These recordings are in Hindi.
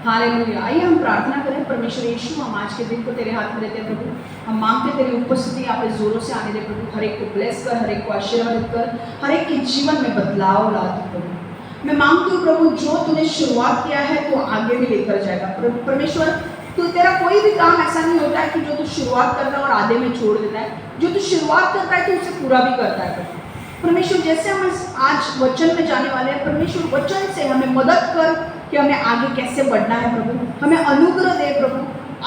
हालेलुया। आइए हम प्रार्थना करें। परमेश्वर यीशु, हम आज के दिन को तेरे हाथ में देते हैं प्रभु। हम मांगते तेरी उपस्थिति यहाँ पे जोरों से आने दे प्रभु। हर एक को ब्लेस कर, हर एक को आशीर्वादित कर, हर एक के जीवन में बदलाव ला दे प्रभु। मैं मांगती हूँ प्रभु, जो तूने शुरुआत किया है तो आगे भी लेकर जाएगा परमेश्वर। तो तेरा कोई भी काम ऐसा नहीं होता है कि जो तू शुरुआत करता है और आधे में छोड़ देता है। जो तू शुरुआत करता है तो उसे पूरा भी करता है परमेश्वर। जैसे हम आज वचन में जाने वाले हैं परमेश्वर, वचन से हमें मदद कर कि हमें आगे कैसे बढ़ना है प्रभु। हमें अनुग्रह दे प्रभु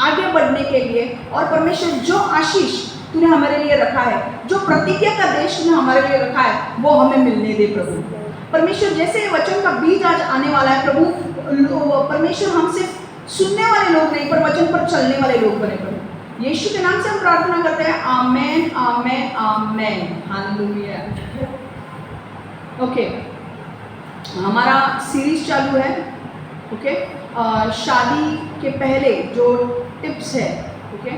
आगे बढ़ने के लिए। और परमेश्वर, जो आशीष तूने हमारे लिए रखा है, जो प्रतिज्ञा का देश तूने हमारे लिए रखा है, वो हमें मिलने दे प्रभु परमेश्वर। जैसे वचन का बीज आज आने वाला है प्रभु परमेश्वर, हम सिर्फ सुनने वाले लोग नहीं पर वचन पर चलने वाले लोग बने प्रभु। यीशु के नाम से हम प्रार्थना करते हैं। आमेन, आमेन, आमेन। हालेलुया। ओके, हमारा सीरीज चालू है। ओके, शादी के पहले जो टिप्स है, ओके,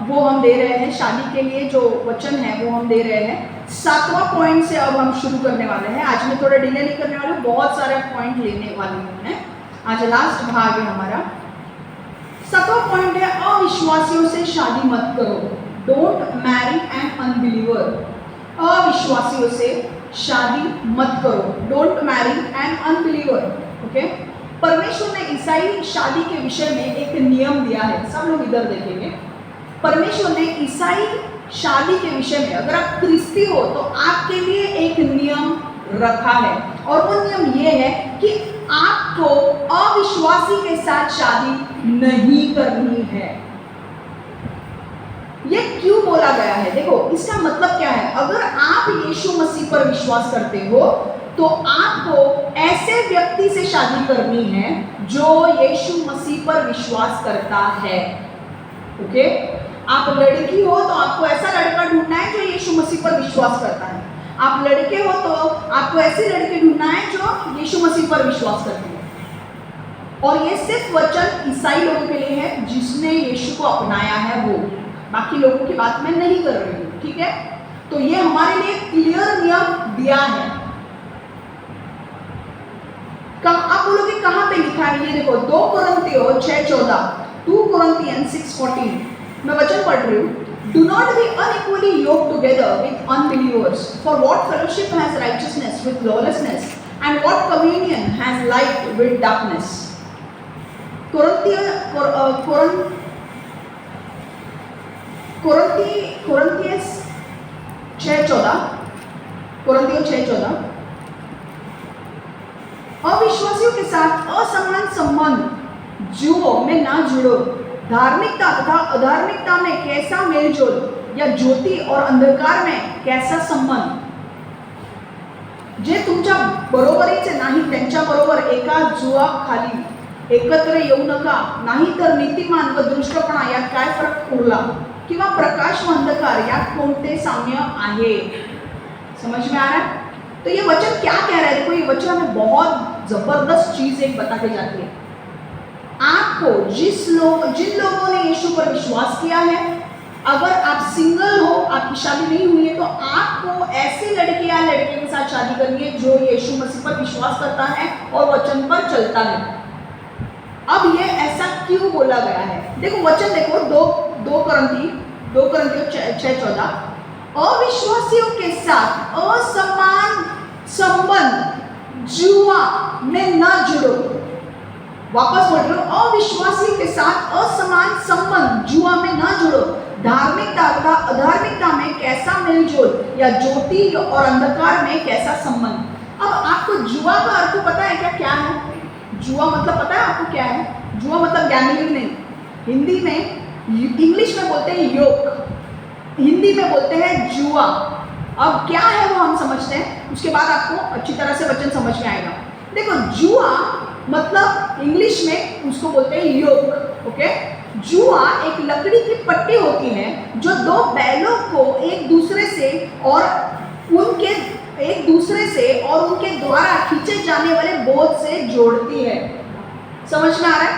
वो हम दे रहे हैं। शादी के लिए जो वचन है वो हम दे रहे हैं। 7वां पॉइंट से अब हम शुरू करने वाले हैं। आज मैं थोड़ा डिले नहीं करने वाली हूँ, बहुत सारे पॉइंट लेने वाली हूँ मैं। आज लास्ट भाग है हमारा। 7वां पॉइंट है, अविश्वासियों से शादी मत करो। Don't marry an unbeliever. अविश्वासियों से शादी मत करो। Don't marry an unbeliever. Okay, परमेश्वर ने ईसाई शादी के विषय में एक नियम दिया है। सब लोग इधर देखेंगे। परमेश्वर ने ईसाई शादी के विषय में, अगर आप क्रिस्ती हो तो आपके लिए एक नियम रखा है। और वो नियम ये है कि आपको अविश्वासी के साथ शादी नहीं करनी है। ये क्यों बोला गया है? देखो, इसका मतलब क्या है। अगर आप यीशु मसीह पर विश्वास करते हो तो आपको ऐसे व्यक्ति से शादी करनी है जो यीशु मसीह पर विश्वास करता है। ओके, आप लड़की हो तो आपको ऐसा लड़का ढूंढना है जो यीशु मसीह पर विश्वास करता है। आप लड़के हो तो आपको ऐसी लड़की ढूंढना है जो यीशु मसीह पर विश्वास करती है। और ये सिर्फ वचन ईसाई लोगों के लिए है जिसने यीशु को अपनाया है। वो बाकी लोगों की बात मैं नहीं कर रही हूँ, ठीक है। तो ये हमारे लिए क्लियर नियम दिया है। आप बोलोगे कहाँ पे लिखा है? ये देखो, 2 कुरिन्थियों 6:14, 2 Corinthians 6:14। मैं वचन पढ़ रही हूँ। Do not be unequally yoked together with unbelievers. For what fellowship has righteousness with lawlessness, and what communion has light with darkness? Corinthians 6:14। अविश्वासियों के साथ असमान संबंध जुओं में ना जुड़ो। धार्मिकता तथा अधार्मिकता में कैसा मेलजोल, या ज्योति और अंधकार में कैसा संबंध? जे तुमच्या बरोबरीचे नाही त्यांच्या बरोबर एका जुआ खाली एकत्र येऊ नका, नाही तर नीतिमान व दुष्टपणा यात काय फरक उरला, किंवा प्रकाश व अंधकार यात कोणते साम्य आहे? समझ में आ रहा है? तो ये वचन क्या कह रहा है? देखो, ये वचन हमें बहुत जबरदस्त चीज एक बता के जाती है। आपको जिन लोगों ने यीशु पर विश्वास किया है, अगर आप सिंगल हो, आपकी शादी नहीं हुई है, तो आपको ऐसे लड़के या लड़के के साथ शादी करनी है जो यीशु मसीह पर विश्वास करता है और वचन पर चलता है। अब ये ऐसा क्यों बोला गया है? देखो, वचन देखो, 2 Corinthians 6:14। अविश्वासियों के साथ असमान संबंध जुआ में न जुड़ो। वापस बोल रही हूँ, अविश्वासियों के साथ असमान संबंध जुआ में न जुड़ो। धार्मिकता तथा अधार्मिकता में कैसा मेलजोल, या ज्योति और अंधकार में कैसा संबंध? अब आपको जुआ का अर्थ पता है क्या है? जुआ मतलब पता है आपको क्या है? जुआ मतलब गैम्बलिंग नहीं। हिंदी में, इंग्लिश में बोलते हैं योक, हिंदी में बोलते हैं जुआ। अब क्या है वो हम समझते हैं, उसके बाद आपको अच्छी तरह से वचन समझ में आएगा। देखो, जुआ मतलब इंग्लिश में उसको बोलते हैं योक। ओके, जुआ एक लकड़ी की पट्टी होती है जो 2 बैलों को एक दूसरे से और उनके द्वारा खींचे जाने वाले बोझ से जोड़ती है। समझ में आ रहा है?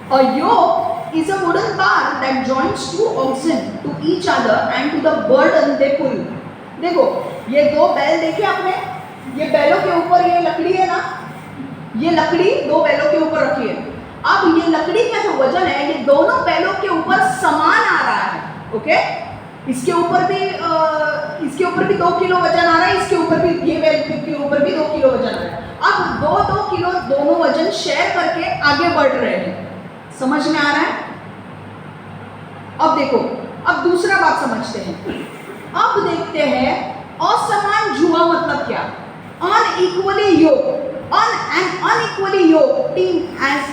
A yoke is a wooden bar that joins 2 oxen to each other and to the burden they pull. देखो, ये 2 बैल देखे आपने? ये बैलों के ऊपर ये लकड़ी है ना, ये लकड़ी दो बैलों के ऊपर रखी है। अब ये लकड़ी का जो वजन है ये दोनों बैलों के ऊपर समान आ रहा है। ओके, इसके ऊपर भी 2 किलो वजन आ रहा है, इसके ऊपर भी, ये बैल के ऊपर भी 2 किलो वजन आ रहा है। अब 2-2 किलो दोनों वजन शेयर करके आगे बढ़ रहे हैं। समझ में आ रहा है? अब देखो, अब दूसरा बात समझते हैं। अब देखते हैं असमान जुआ मतलब क्या। Unequally yoked, an unequally yoked team has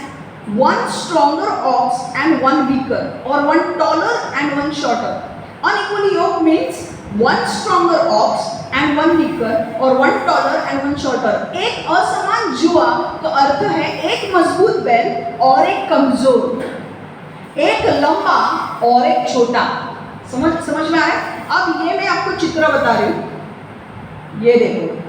one stronger ox and one weaker, or one taller and one shorter. Unequally yoked means one stronger ox and one weaker, or one taller and one shorter. एक असमान जुआ का अर्थ है एक मजबूत बैल और एक कमजोर, एक लंबा और एक छोटा। समझ में आया? अब ये मैं आपको चित्र बता रही हूं, ये देखो।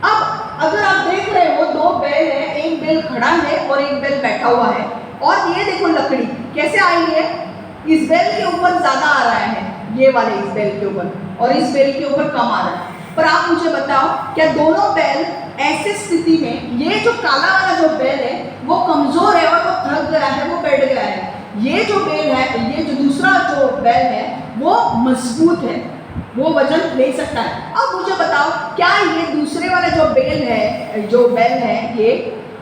अब अगर आप देख रहे हो 2 बैल है, एक बैल खड़ा है और एक बैल बैठा हुआ है, और ये देखो लकड़ी कैसे आई है, इस बैल के ऊपर ज्यादा आ रहा है, ये वाले इस बैल के ऊपर, और इस बैल के ऊपर कम आ रहा है। पर आप मुझे बताओ, क्या दोनों बैल ऐसे स्थिति में, ये जो काला वाला जो बैल है वो कमजोर है और वो थक गया है, वो बैठ गया है, ये जो बैल है, ये जो दूसरा जो बैल है वो मजबूत है, वो वजन ले सकता है। अब मुझे बताओ, क्या ये दूसरे वाला जो बैल है ये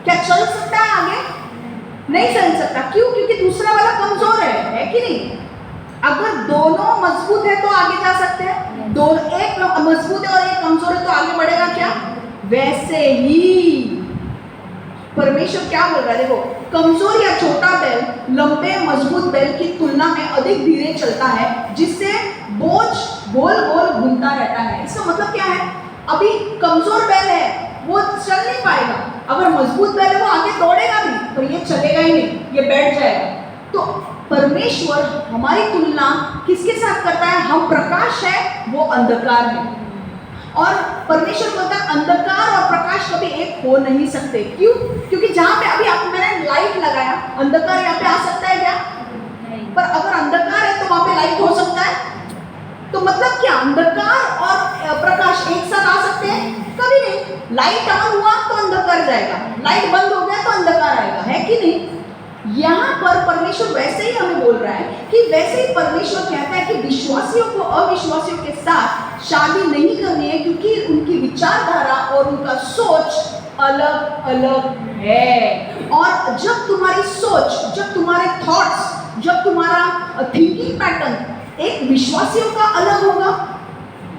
क्या चल सकता है आगे? नहीं चल सकता। क्यों? क्योंकि दूसरा वाला कमजोर है कि नहीं? अगर दोनों मजबूत है तो आगे जा सकते हैं, दोनों, एक मजबूत है और एक कमजोर है तो आगे बढ़ेगा क्या? वैसे ही परमेश्वर क्या बोल रहा है, देखो, कमजोर या छोटा बैल लंबे मजबूत बैल की तुलना में अधिक धीरे चलता है, जिससे बोझ गोल गोल घूमता रहता है। इसका मतलब क्या है? अभी कमजोर बैल है वो चल नहीं पाएगा, अगर मजबूत बैल है वो आगे दौड़ेगा भी, तो ये चलेगा ही नहीं, ये बैठ जाएगा। तो परमेश्वर हमारी तुलना किसके साथ करता है? हम प्रकाश है, वो अंधकार है, और परमेश्वर बोलता है अंधकार और प्रकाश कभी एक हो नहीं सकते। क्यों? क्योंकि जहां पे अभी मैंने लाइट लगाया, अंधकार यहाँ पे आ सकता है क्या? पर अगर अंधकार है तो वहां पे लाइट हो सकता है? तो मतलब क्या, अंधकार और प्रकाश एक साथ आ सकते हैं? कभी नहीं। लाइट ऑन हुआ तो अंधकार जाएगा, लाइट बंद हो गया तो अंधकार आएगा, है कि नहीं? यहाँ पर परमेश्वर वैसे ही हमें बोल रहा है कि वैसे ही परमेश्वर कहता है कि विश्वासियों को अविश्वासियों के साथ शादी नहीं करनी है, क्योंकि उनकी विचारधारा और उनका सोच अलग अलग है। और जब तुम्हारी सोच, जब तुम्हारे थॉट्स, जब तुम्हारा थिंकिंग पैटर्न एक विश्वासियों का अलग होगा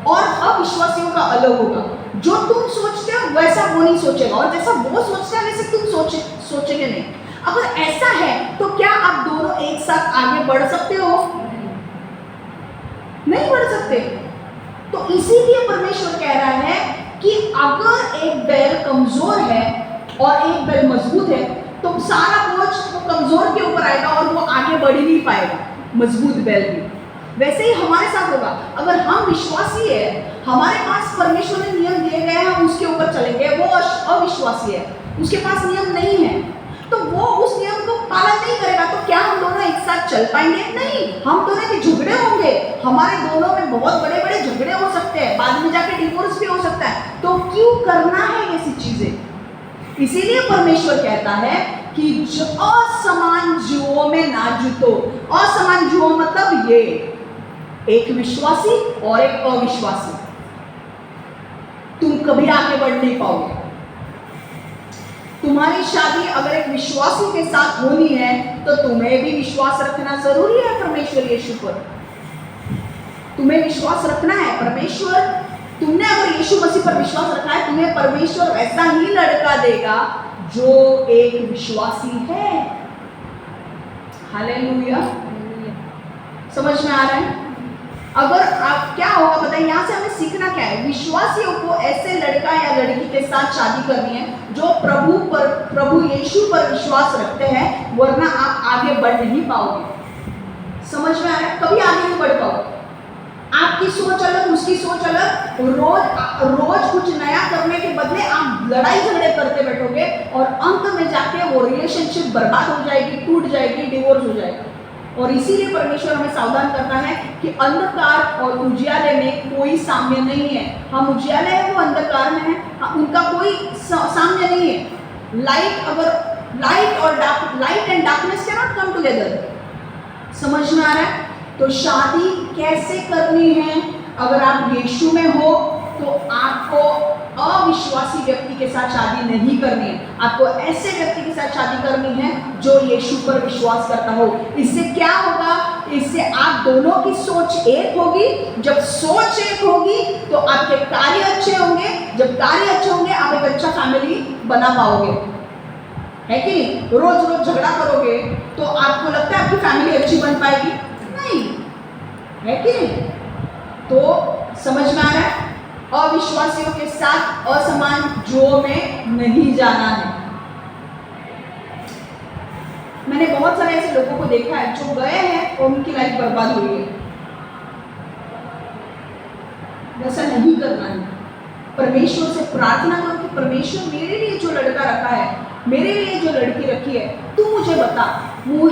और अविश्वासियों का अलग होगा, जो तुम सोचते हो वैसा वो नहीं सोचेगा, और जैसा वो सोचता है वैसे तुम सोचेंगे नहीं। अगर ऐसा है तो क्या आप दोनों एक साथ आगे बढ़ सकते हो? नहीं बढ़ सकते। तो इसीलिए परमेश्वर कह रहा है कि अगर एक बैल कमजोर है और एक बैल मजबूत है, तो सारा बोझ वो कमजोर के ऊपर आएगा और वो आगे बढ़ ही नहीं पाएगा, मजबूत बैल भी। वैसे ही हमारे साथ होगा, अगर हम विश्वासी है, हमारे पास परमेश्वर ने नियम दिए गए हैं, हम उसके ऊपर चलेंगे। वो अविश्वासी है, उसके पास नियम नहीं है, तो वो उस नियम को पालन नहीं करेगा, तो क्या हम दोनों एक साथ चल पाएंगे? नहीं। हम दोनों के झगड़े होंगे, हमारे दोनों में बहुत बड़े बड़े झगड़े हो सकते हैं, बाद में जाके डिवोर्स भी हो सकता है। तो क्यों करना है ऐसी चीजें? इसीलिए परमेश्वर कहता है कि असमान जुओं में ना जुटो। असमान जुओं मतलब ये, एक विश्वासी और एक अविश्वासी, तुम कभी आगे बढ़ नहीं पाओगे। तुम्हारी शादी अगर एक विश्वासी के साथ होनी है तो तुम्हें भी विश्वास रखना जरूरी है परमेश्वर यीशु पर। तुम्हें विश्वास रखना है परमेश्वर, तुमने अगर यीशु मसीह पर विश्वास रखा है, तुम्हें परमेश्वर वैसा ही लड़का देगा जो एक विश्वासी है। हालेलुया। समझ में आ रहा है? अगर आप, क्या होगा बताइए, यहाँ से हमें सीखना क्या है? विश्वासियों को ऐसे लड़का या लड़की के साथ शादी करनी है जो प्रभु यीशु पर विश्वास रखते हैं, वरना आप आगे बढ़ नहीं पाओगे। समझ में आ रहा है? कभी आगे नहीं बढ़ पाओगे। आपकी सोच अलग, उसकी सोच अलग, रोज कुछ नया करने के बदले आप लड़ाई झगड़े करते बैठोगे और अंत में जाके वो रिलेशनशिप बर्बाद हो जाएगी, टूट जाएगी, डिवोर्स हो जाएगा। और इसीलिए परमेश्वर हमें सावधान करता है कि अंधकार और उजियाले में कोई साम्य नहीं है। हम उजियाले हैं, वो अंधकार में है, उनका कोई साम्य नहीं है। Light and darkness can not come together. समझ में आ रहा है? तो शादी कैसे करनी है? अगर आप यीशु में हो तो आपको अविश्वासी व्यक्ति के साथ शादी नहीं करनी है, आपको ऐसे व्यक्ति के साथ शादी करनी है जो यीशु पर विश्वास करता हो। इससे क्या होगा? इससे आप दोनों की सोच एक होगी। जब सोच एक होगी तो आपके कार्य अच्छे होंगे। जब कार्य अच्छे होंगे आप एक अच्छा फैमिली बना पाओगे, है कि नहीं? रोज रोज झगड़ा करोगे तो आपको लगता है आपकी फैमिली अच्छी बन पाएगी? नहीं, है कि नहीं? तो समझ में आ रहा है? अविश्वासियों के साथ असमान जुओं में नहीं जाना है। मैंने बहुत सारे ऐसे लोगों को देखा है जो गए हैं और उनकी लाइफ बर्बाद हुई है। ऐसा नहीं करना है। परमेश्वर से प्रार्थना करो कि परमेश्वर मेरे लिए जो लड़का रखा है, मेरे लिए जो लड़की रखी है, तू मुझे बता।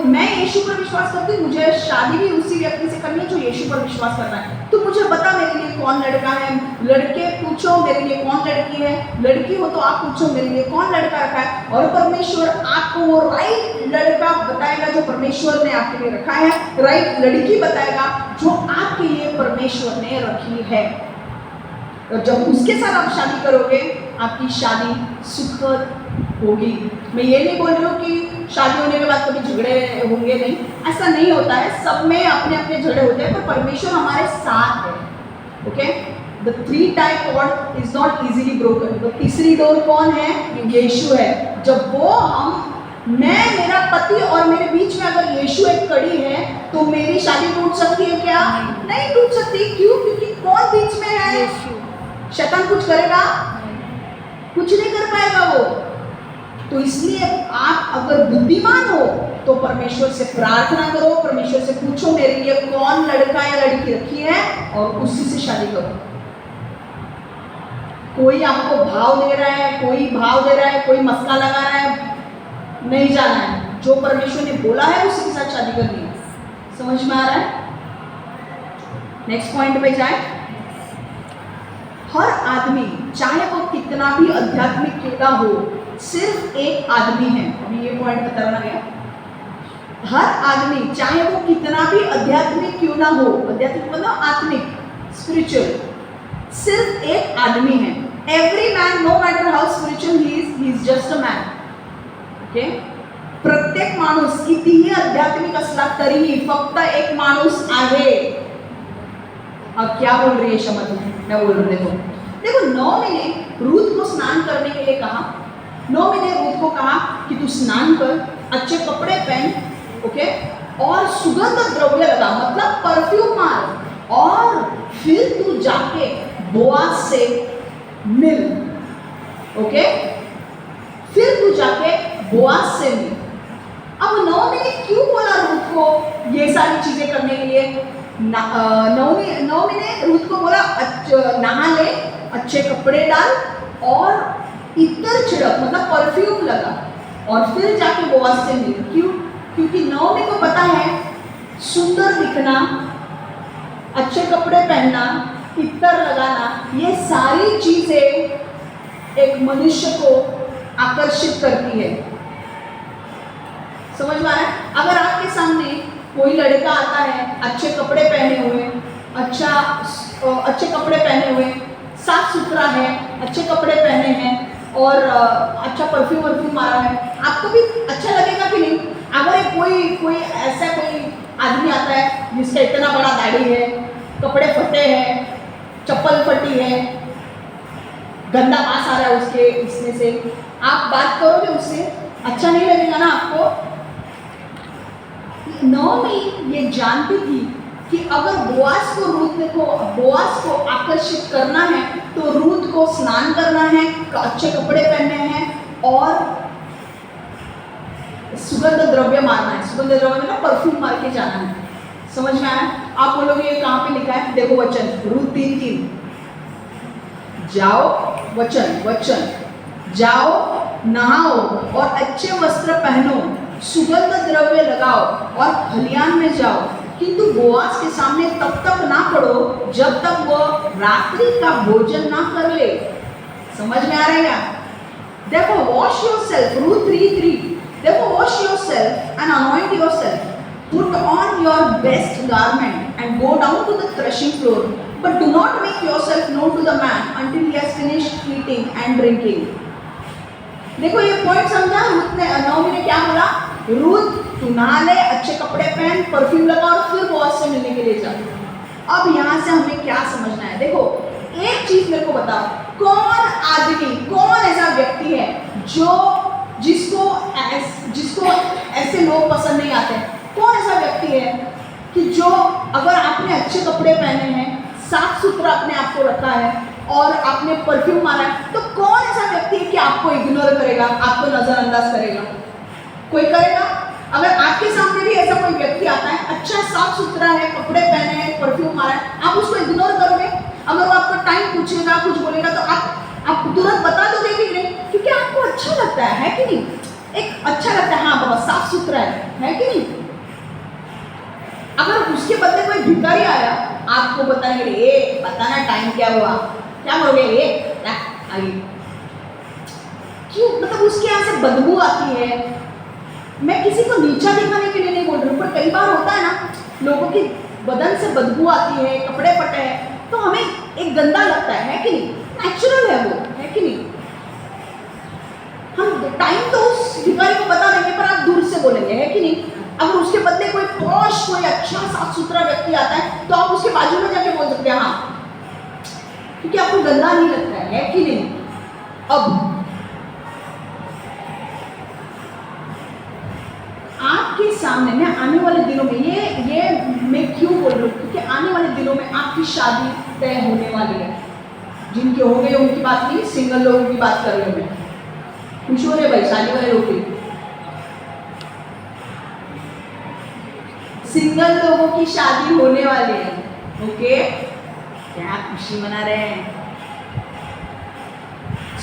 मैं यीशु पर विश्वास करती हूँ, मुझे शादी भी उसी व्यक्ति से करनी है जो यीशु पर विश्वास करता है। तू मुझे बता मेरे लिए कौन लड़का है। लड़के पूछो मेरे लिए कौन लड़की है, लड़की हो तो आप पूछो मेरे लिए कौन लड़का रखा है, और परमेश्वर आपको वो राइट लड़का बताएगा जो परमेश्वर ने आपके लिए रखा है, राइट लड़की बताएगा जो आपके लिए परमेश्वर ने रखी है। और जब उसके साथ आप शादी करोगे आपकी शादी सुखद होगी। मैं ये नहीं बोल रही हूँ कि शादी होने के बाद कभी झगड़े होंगे, नहीं, ऐसा नहीं होता है। सब में अपने अपने झगड़े होते हैं, पर परमेश्वर हमारे साथ है। ओके, द 3-टाई cord is not easily broken. तो तीसरी डोर कौन है? यीशु है। जब वो मेरा पति और मेरे बीच में अगर यीशु एक कड़ी है तो मेरी शादी टूट सकती है क्या? नहीं टूट सकती। क्यों? क्योंकि कौन बीच में है? यीशु। शैतान कुछ करेगा? कुछ नहीं कर पाएगा वो। तो इसलिए आप अगर बुद्धिमान हो तो परमेश्वर से प्रार्थना करो, परमेश्वर से पूछो मेरे लिए कौन लड़का या लड़की रखी है और उसी से शादी करो। कोई आपको भाव दे रहा है, कोई भाव दे रहा है, कोई मस्का लगा रहा है, नहीं जाना है। जो परमेश्वर ने बोला है उसी के साथ शादी करनी है। समझ में आ रहा है? नेक्स्ट पॉइंट पे जाए। हर आदमी चाहे वो कितना भी आध्यात्मिक क्यों ना हो, सिर्फ एक आदमी है। अभी ये पॉइंट बताना गया। हर आदमी चाहे वो कितना भी आध्यात्मिक क्यों ना हो, आध्यात्मिक मतलब आत्मिक, स्पिरिचुअल, सिर्फ एक आदमी है। Every man, no matter how spiritual he is just a man. Okay, प्रत्येक माणूस कितीही आध्यात्मिक असला तरीही फक्त एक माणूस आहे। अब क्या बोल रही है शमत में? क्या बोल रहे? देखो नौमी ने रूथ को स्नान करने के लिए कहा। नौमी ने रूथ को कहा कि तू स्नान कर, अच्छे कपड़े पहन, ओके, और सुगंध द्रव्य लगा, मतलब परफ्यूम मार, और फिर तू जाके बोआज से मिल। ओके, फिर तू जाके बोआज से मिल। अब नौमी ने क्यों बोला रूथ को ये सारी चीजें करने के लिए? नौमी ने रूथ को बोला नहा ले, अच्छे कपड़े डाल और इत्र छिड़क, मतलब परफ्यूम लगा, और फिर जाके बोआज से मिल। क्यों? क्योंकि नौमी को पता है सुंदर दिखना, अच्छे कपड़े पहनना, इत्र लगाना, ये सारी चीजें एक मनुष्य को आकर्षित करती है। समझ में आ रहा है? अगर आपके सामने कोई लड़का आता है अच्छे कपड़े पहने हुए, अच्छे कपड़े पहने हुए, साफ सुथरा है, अच्छे कपड़े पहने हैं और अच्छा परफ्यूम मारा है, आपको भी अच्छा लगेगा कि नहीं? अगर कोई ऐसा कोई आदमी आता है जिसका इतना बड़ा दाढ़ी है, कपड़े फटे हैं, चप्पल फटी है, गंदा पास आ रहा है उसके इसमें से, आप बात करोगे उससे? अच्छा नहीं लगेगा ना आपको? नौमी ये जानती थी कि अगर बोआज को आकर्षित करना है तो रूथ को स्नान करना है, अच्छे कपड़े पहनने हैं और सुगंध द्रव्य मारना है। सुगंध द्रव्य मतलब परफ्यूम मार के जाना है। समझ में आया? आप बोलोगे ये कहाँ पे लिखा है? देखो वचन, रूथ 3:3, जाओ, वचन जाओ, नहाओ और अच्छे वस्त्र पहनो, सुगंध द्रव्य लगाओ और खलियान में जाओ, किंतु बोआज के सामने तब तक ना पड़ो जब तक वह रात्रि का भोजन ना कर ले। समझ में आ रहा है क्या? देखो वॉश योरसेल्फ, रूथ 3:3, देखो wash yourself and anoint yourself, put on your best garment and go down to the threshing floor, but do not make yourself known to the man until he has finished eating and drinking। देखो ये पॉइंट समझा? रूथ ने, नौमी ने क्या बोला? रूथ तू नहा ले, अच्छे कपड़े पहन, परफ्यूम लगा और फिर बॉस से मिलने के लिए जा। अब यहाँ से हमें क्या समझना है? देखो एक चीज मेरे को बताओ, कौन आदमी, कौन ऐसा व्यक्ति है जिसको ऐसे लोग पसंद नहीं आते? कौन ऐसा व्यक्ति है कि जो अगर आपने अच्छे कपड़े पहने हैं, साफ सुथरा अपने आप को रखा है और आपने परफ्यूम मारा है, तो कौन ऐसा व्यक्ति है कि आपको इग्नोर करेगा, आपको नजरअंदाज करेगा? कोई करेगा? अगर आपके सामने भी ऐसा कोई व्यक्ति आता है, अच्छा साफ सुथरा है, कपड़े पहने हैं, परफ्यूम मारा है, आप उसको इग्नोर करोगे? अगर वो आपको टाइम पूछेगा, कुछ बोलेगा, तो आप तुरंत बता दोगे कि नहीं? क्योंकि आपको अच्छा लगता है कि नहीं? एक अच्छा लगता है, हाँ बाबा साफ सुथरा है कि नहीं? अगर उसके बदले कोई भिखारी आया, आपको बताएंगे ये बताना टाइम क्या हुआ, क्या बोलोगे? ये आगे क्यों? मतलब उसके यहाँ से बदबू आती है। मैं किसी को नीचा दिखाने के लिए नहीं बोल रही हूँ, पर कई बार होता है ना, लोगों की बदन से बदबू आती है, कपड़े फटे हैं, तो हमें एक गंदा लगता है कि नहीं? नेचुरल है वो, है कि नहीं? हम टाइम तो उस भिखारी को बता देंगे, पर आप दूर से बोलेंगे, है कि नहीं? अगर उसके बदले कोई पॉश, कोई अच्छा साफ सुथरा व्यक्ति आता है, तो आप उसके बाजू में जाके बोल सकते हैं हाँ, क्योंकि आपको गंदा नहीं लगता है कि नहीं? अब आपके सामने मैं आने वाले दिनों में ये मैं क्यों बोल रही हूँ? क्योंकि आने वाले दिनों में आपकी शादी तय होने वाली है। जिनके हो गए उनकी बात नहीं, सिंगल लोगों की बात कर रही हूँ मैं। खुश हो रहे भाई शादी वाले लोग भी? सिंगल लोगों की शादी होने वाली है, ओके? क्या खुशी मना रहे हैं?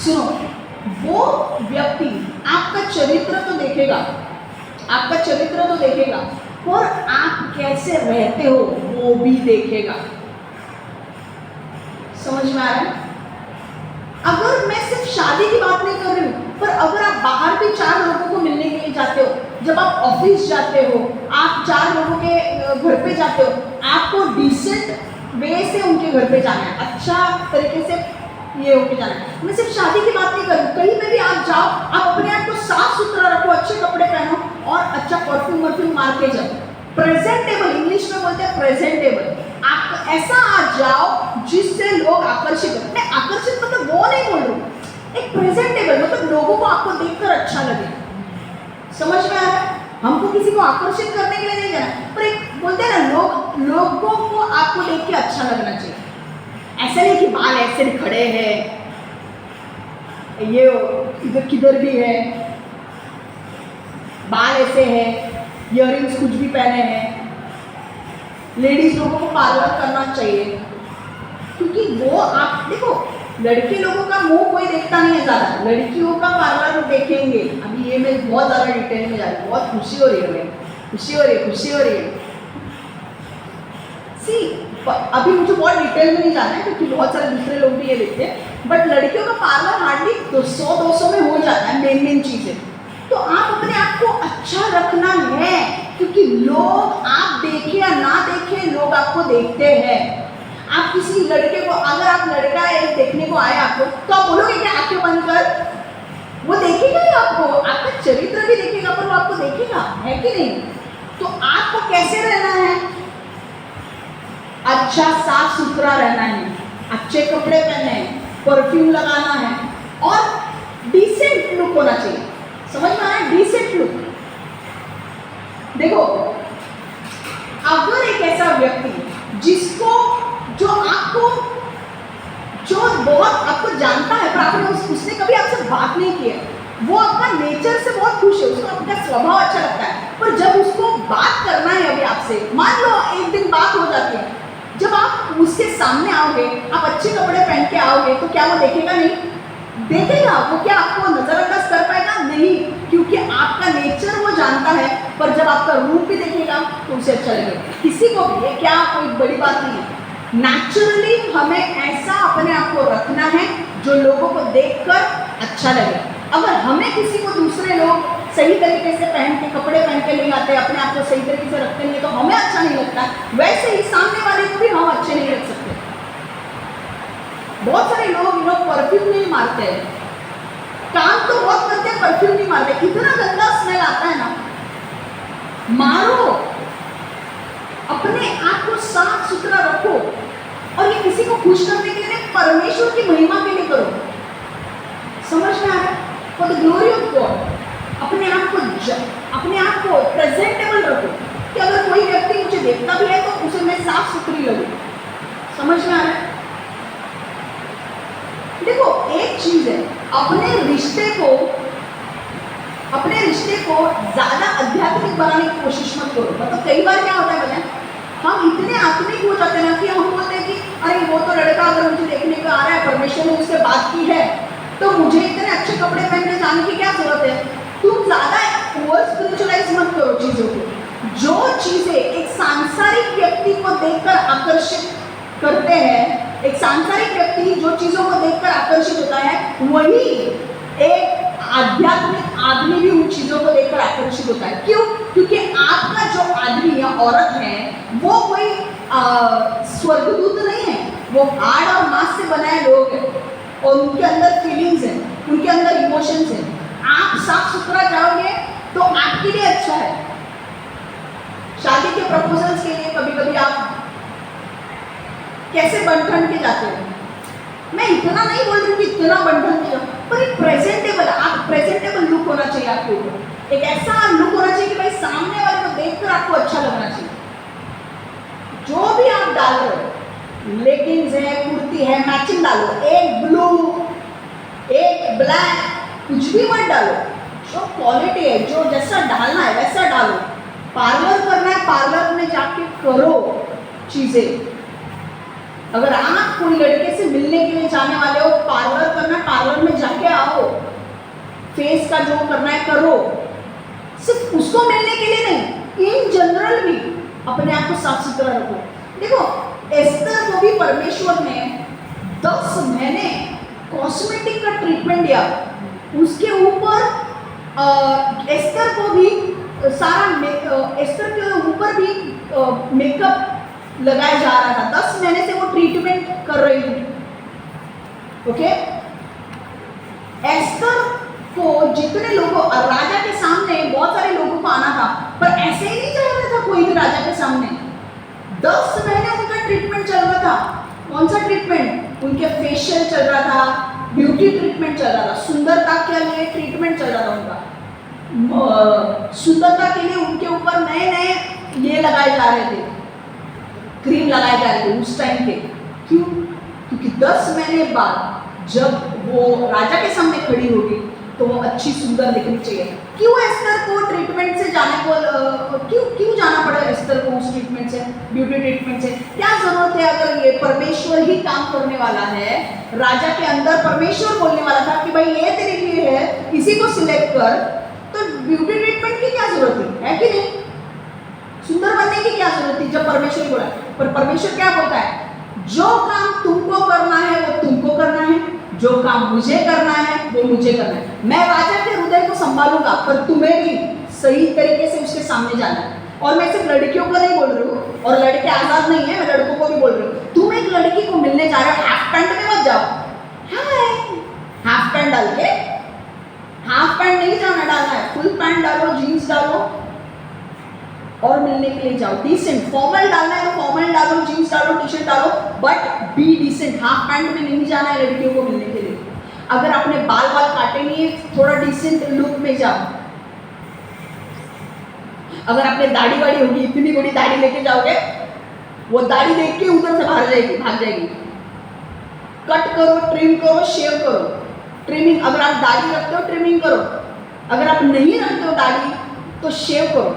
सुनो, वो व्यक्ति आपका चरित्र तो देखेगा, आपका चरित्र तो देखेगा, और आप कैसे रहते हो वो भी देखेगा। समझ में आ रहा है? अगर मैं सिर्फ शादी की बात नहीं कर रही हूँ, पर अगर आप बाहर भी 4 लोगों को मिलने के लिए जाते हो, जब आप ऑफिस जाते हो, आप 4 लोगों के घर पे जाते हो, आपको डिसेंट वे से उनके घर पे जाना है, अच्छा तरीके से ये होके जाना है। मैं सिर्फ शादी की बात नहीं कर रही हूँ, कहीं पे भी आप जाओ, आप अपने आप को साफ सुथरा रखो, अच्छे कपड़े पहनो और अच्छा परफ्यूम मार के जाओ। प्रेजेंटेबल, इंग्लिश में बोलते हैं प्रेजेंटेबल। आप ऐसा आ जाओ जिससे लोग आकर्षित हो। मैं आकर्षित मतलब वो नहीं बोल रही हूँ, एक प्रेजेंटेबल मतलब लोगों को आपको देखकर अच्छा लगे। समझ में आ रहा है? हमको किसी को आकर्षित करने के लिए नहीं जाना, पर एक बोलते हैं ना, लोगों को आपको देख के अच्छा लगना चाहिए। ऐसा नहीं कि बाल ऐसे खड़े हैं, ये इधर किधर भी है, बाल ऐसे है, इयररिंग्स कुछ भी पहने हैं। लेडीज लोगों को पार्लर करना चाहिए, क्योंकि वो आप देखो, लड़के लोगों का मुंह कोई देखता नहीं है ज़्यादा, लड़कियों का पार्लर देखेंगे। अभी ये मैं बहुत ज़्यादा डिटेल में जा रही हूँ, बहुत खुशी हो रही है, खुशी हो रही है। सी अभी मुझे बहुत डिटेल में नहीं जाना है, क्योंकि बहुत सारे दूसरे लोग भी ये देखते हैं, बट लड़कियों का पार्लर हार्डली 100-200 में हो जाता है, मेन चीज़ें। तो आप अपने आप को अच्छा रखना है, क्योंकि लोग आप देखे या ना देखे, लोग आपको देखते हैं। आप किसी लड़के को, अगर आप लड़का एक देखने को आए आपको, तो आप बोलोगे क्या आंखें बंद कर? वो देखेगा ही आपको, आपका चरित्र भी देखेगा, पर वो आपको देखेगा, है कि नहीं? तो आपको कैसे रहना है? अच्छा साफ सुथरा रहना है, अच्छे कपड़े पहनने हैं, परफ्यूम लगाना है और डिसेंट लुक होना चाहिए। समझ में आ रहा है? Decent look. देखो, अगर एक ऐसा व्यक्ति जो बहुत आपको जानता है, पर आपने उसने कभी आपसे बात नहीं की है, वो आपका नेचर से बहुत खुश है, उसको आपका स्वभाव अच्छा लगता है, पर जब उसको बात करना है अभी आपसे, मान लो एक दिन बात हो जाती है, जब आप उसके सामने आओगे, आप अच्छे कपड़े पहन के आओगे, तो क्या वो देखेगा? नहीं देखेगा। वो क्या आपको नजरअंदाज कर पाएगा? नहीं, क्योंकि आपका नेचर वो जानता पर जब आपका रूप भी देखेगा तो उसे अच्छा लगेगा। किसी को भी, ये क्या कोई बड़ी बात नहीं है, नेचुरली हमें ऐसा अपने आप को रखना है जो लोगों को देखकर अच्छा लगे। अगर हमें किसी को दूसरे लोग सही तरीके से पहन के कपड़े पहन के नहीं आते, अपने आप को सही तरीके से रखते नहीं तो हमें अच्छा नहीं लगता, वैसे ही सामने वाले को भी हम अच्छे नहीं रख सकते। बहुत सारे लोग परफ्यूम नहीं मारते हैं, काम तो बहुत करते हैं, परफ्यूम नहीं मारते, इतना गंदा स्मेल आता है ना। मारो, अपने आप को साफ सुथरा रखो, और ये किसी को खुश करने के लिए नहीं, परमेश्वर की महिमा के लिए करो। समझ में आ रहा है? For the glory of God अपने आप को प्रेजेंटेबल रखो कि अगर कोई व्यक्ति मुझे देखता भी है तो उसे मैं साफ सुथरी लगूं। समझ में आ रहा है? देखो एक चीज है, अपने रिश्ते को ज्यादा आध्यात्मिक बनाने की कोशिश मत करो। मतलब कई बार क्या होता है पता है, हम इतने आत्मिक हो जाते हैं ना कि हम बोलते हैं कि अरे वो तो लड़का अगर मुझे देखने को आ रहा है, परमेश्वर ने उससे बात की है, तो मुझे इतने अच्छे कपड़े पहन के जाने की क्या जरूरत है। तुम ज्यादा ओवर स्पिरिचुअलाइज मत करो चीजों को। जो चीजें एक सांसारिक व्यक्ति को देखकर आकर्षित करते हैं, एक सांसारिक व्यक्ति जो चीजों को देखकर आकर्षित होता है, वही एक आध्यात्मिक आदमी भी उन चीजों को देखकर आकर्षित होता है। क्यों? क्योंकि आपका जो आदमी या औरत है वो कोई स्वर्गदूत नहीं है, वो हाड़ और मांस से बनाए लोग हैं, और उनके अंदर फीलिंग्स हैं, उनके अंदर इमोशंस हैं। आप साफ सुथरा जाओगे तो आपके लिए अच्छा है। शादी के प्रपोजल्स के लिए कभी कभी आप कैसे बंठन के जाते हो, मैं इतना नहीं बोल रही हूँ कि इतना बंठन के जाओ, पर एक प्रेजेंटेबल, आप प्रेजेंटेबल लुक होना चाहिए आपके ऊपर, एक ऐसा लुक होना चाहिए कि भाई सामने वाले को देखकर आपको अच्छा लगना चाहिए। जो भी आप डाल रहे हो, लेगिंग्स है, कुर्ती है, मैचिंग डालो, एक ब्लू एक ब्लैक, कुछ भी मत डालो, जो क्वालिटी है, जो जैसा डालना है वैसा डालो। पार्लर करना है, पार्लर में जाके करो चीजें। अगर आप कोई लड़के से मिलने के लिए जाने वाले हो, पार्लर करना है, पार्लर में जाके आओ, फेस का जो करना है करो। सिर्फ उसको मिलने के लिए नहीं, इन जनरल भी अपने आप को साफ सुथरा रखो। देखो एस्तर को भी परमेश्वर ने 10 महीने कॉस्मेटिक का ट्रीटमेंट दिया, उसके ऊपर एस्तर को भी एस्तर के ऊपर भी मेकअप लगाया जा रहा था। 10 महीने से वो ट्रीटमेंट कर रही थी। ओके, एस्तर को जितने लोगों, राजा के सामने बहुत सारे लोगों को आना था, पर ऐसे ही नहीं चल रहा था कोई भी राजा के सामने। 10 महीने उनका ट्रीटमेंट चल रहा था। कौन सा ट्रीटमेंट? उनके फेशियल चल रहा था, ब्यूटी ट्रीटमेंट चल रहा था, सुंदरता के लिए ट्रीटमेंट चल रहा था उनका। सुंदरता के लिए उनके ऊपर नए नए ये लगाए जा रहे थे, क्रीम लगाए जा रहे थे उस टाइम पे। क्यों? क्योंकि 10 महीने बाद जब वो राजा के सामने खड़ी होगी तो वो अच्छी सुंदर दिखनी चाहिए। क्यों एस्तर को ट्रीटमेंट से जाने को क्यों जाना पड़ा एस्तर को उस ट्रीटमेंट से, ब्यूटी ट्रीटमेंट से? क्या जरूरत है? अगर ये परमेश्वर ही काम करने वाला है, राजा के अंदर परमेश्वर बोलने वाला था कि भाई ये तेरे लिए है, इसी को सिलेक्ट कर, तो ब्यूटी ट्रीटमेंट की क्या जरूरत है कि नहीं? सुंदर बनने की क्या जरूरत थी जब परमेश्वर बोला? पर परमेश्वर क्या बोलता है? जो काम तुमको करना है वो तुमको करना है, जो काम मुझे करना है वो मुझे करना है। मैं राजा के हृदय को संभालूंगा, पर तुम्हें भी सही तरीके से उसके सामने जाना है। और मैं सिर्फ लड़कियों को नहीं बोल रही हूँ, और लड़के आजाद नहीं है, मैं लड़कों को भी बोल रही हूँ। तुम एक लड़की को मिलने जा रहे हो, हाफ पैंट में मत जाओ। हाय, हाफ पैंट डाल के, हाफ पैंट नहीं जाना डालना है, फुल पैंट डालो, जीन्स डालो और मिलने के लिए जाओ। डिसेंट, फॉर्मल डालना है तो फॉर्मल डालो, जीन्स डालो, टी शर्ट डालो, but be decent. Half pant में नहीं जाना है लड़कियों को मिलने के लिए। अगर आपने बाल काटे नहीं है, थोड़ा डिसेंट लुक में जाओ। अगर आपने दाढ़ी वाड़ी होगी, इतनी बड़ी दाढ़ी लेके जाओगे, वो दाढ़ी देख के उधर से भाग जाएगी। कट करो, ट्रिम करो, शेव करो। ट्रिमिंग, अगर आप दाढ़ी रखते हो ट्रिमिंग करो, अगर आप नहीं रखते हो दाढ़ी तो शेव करो।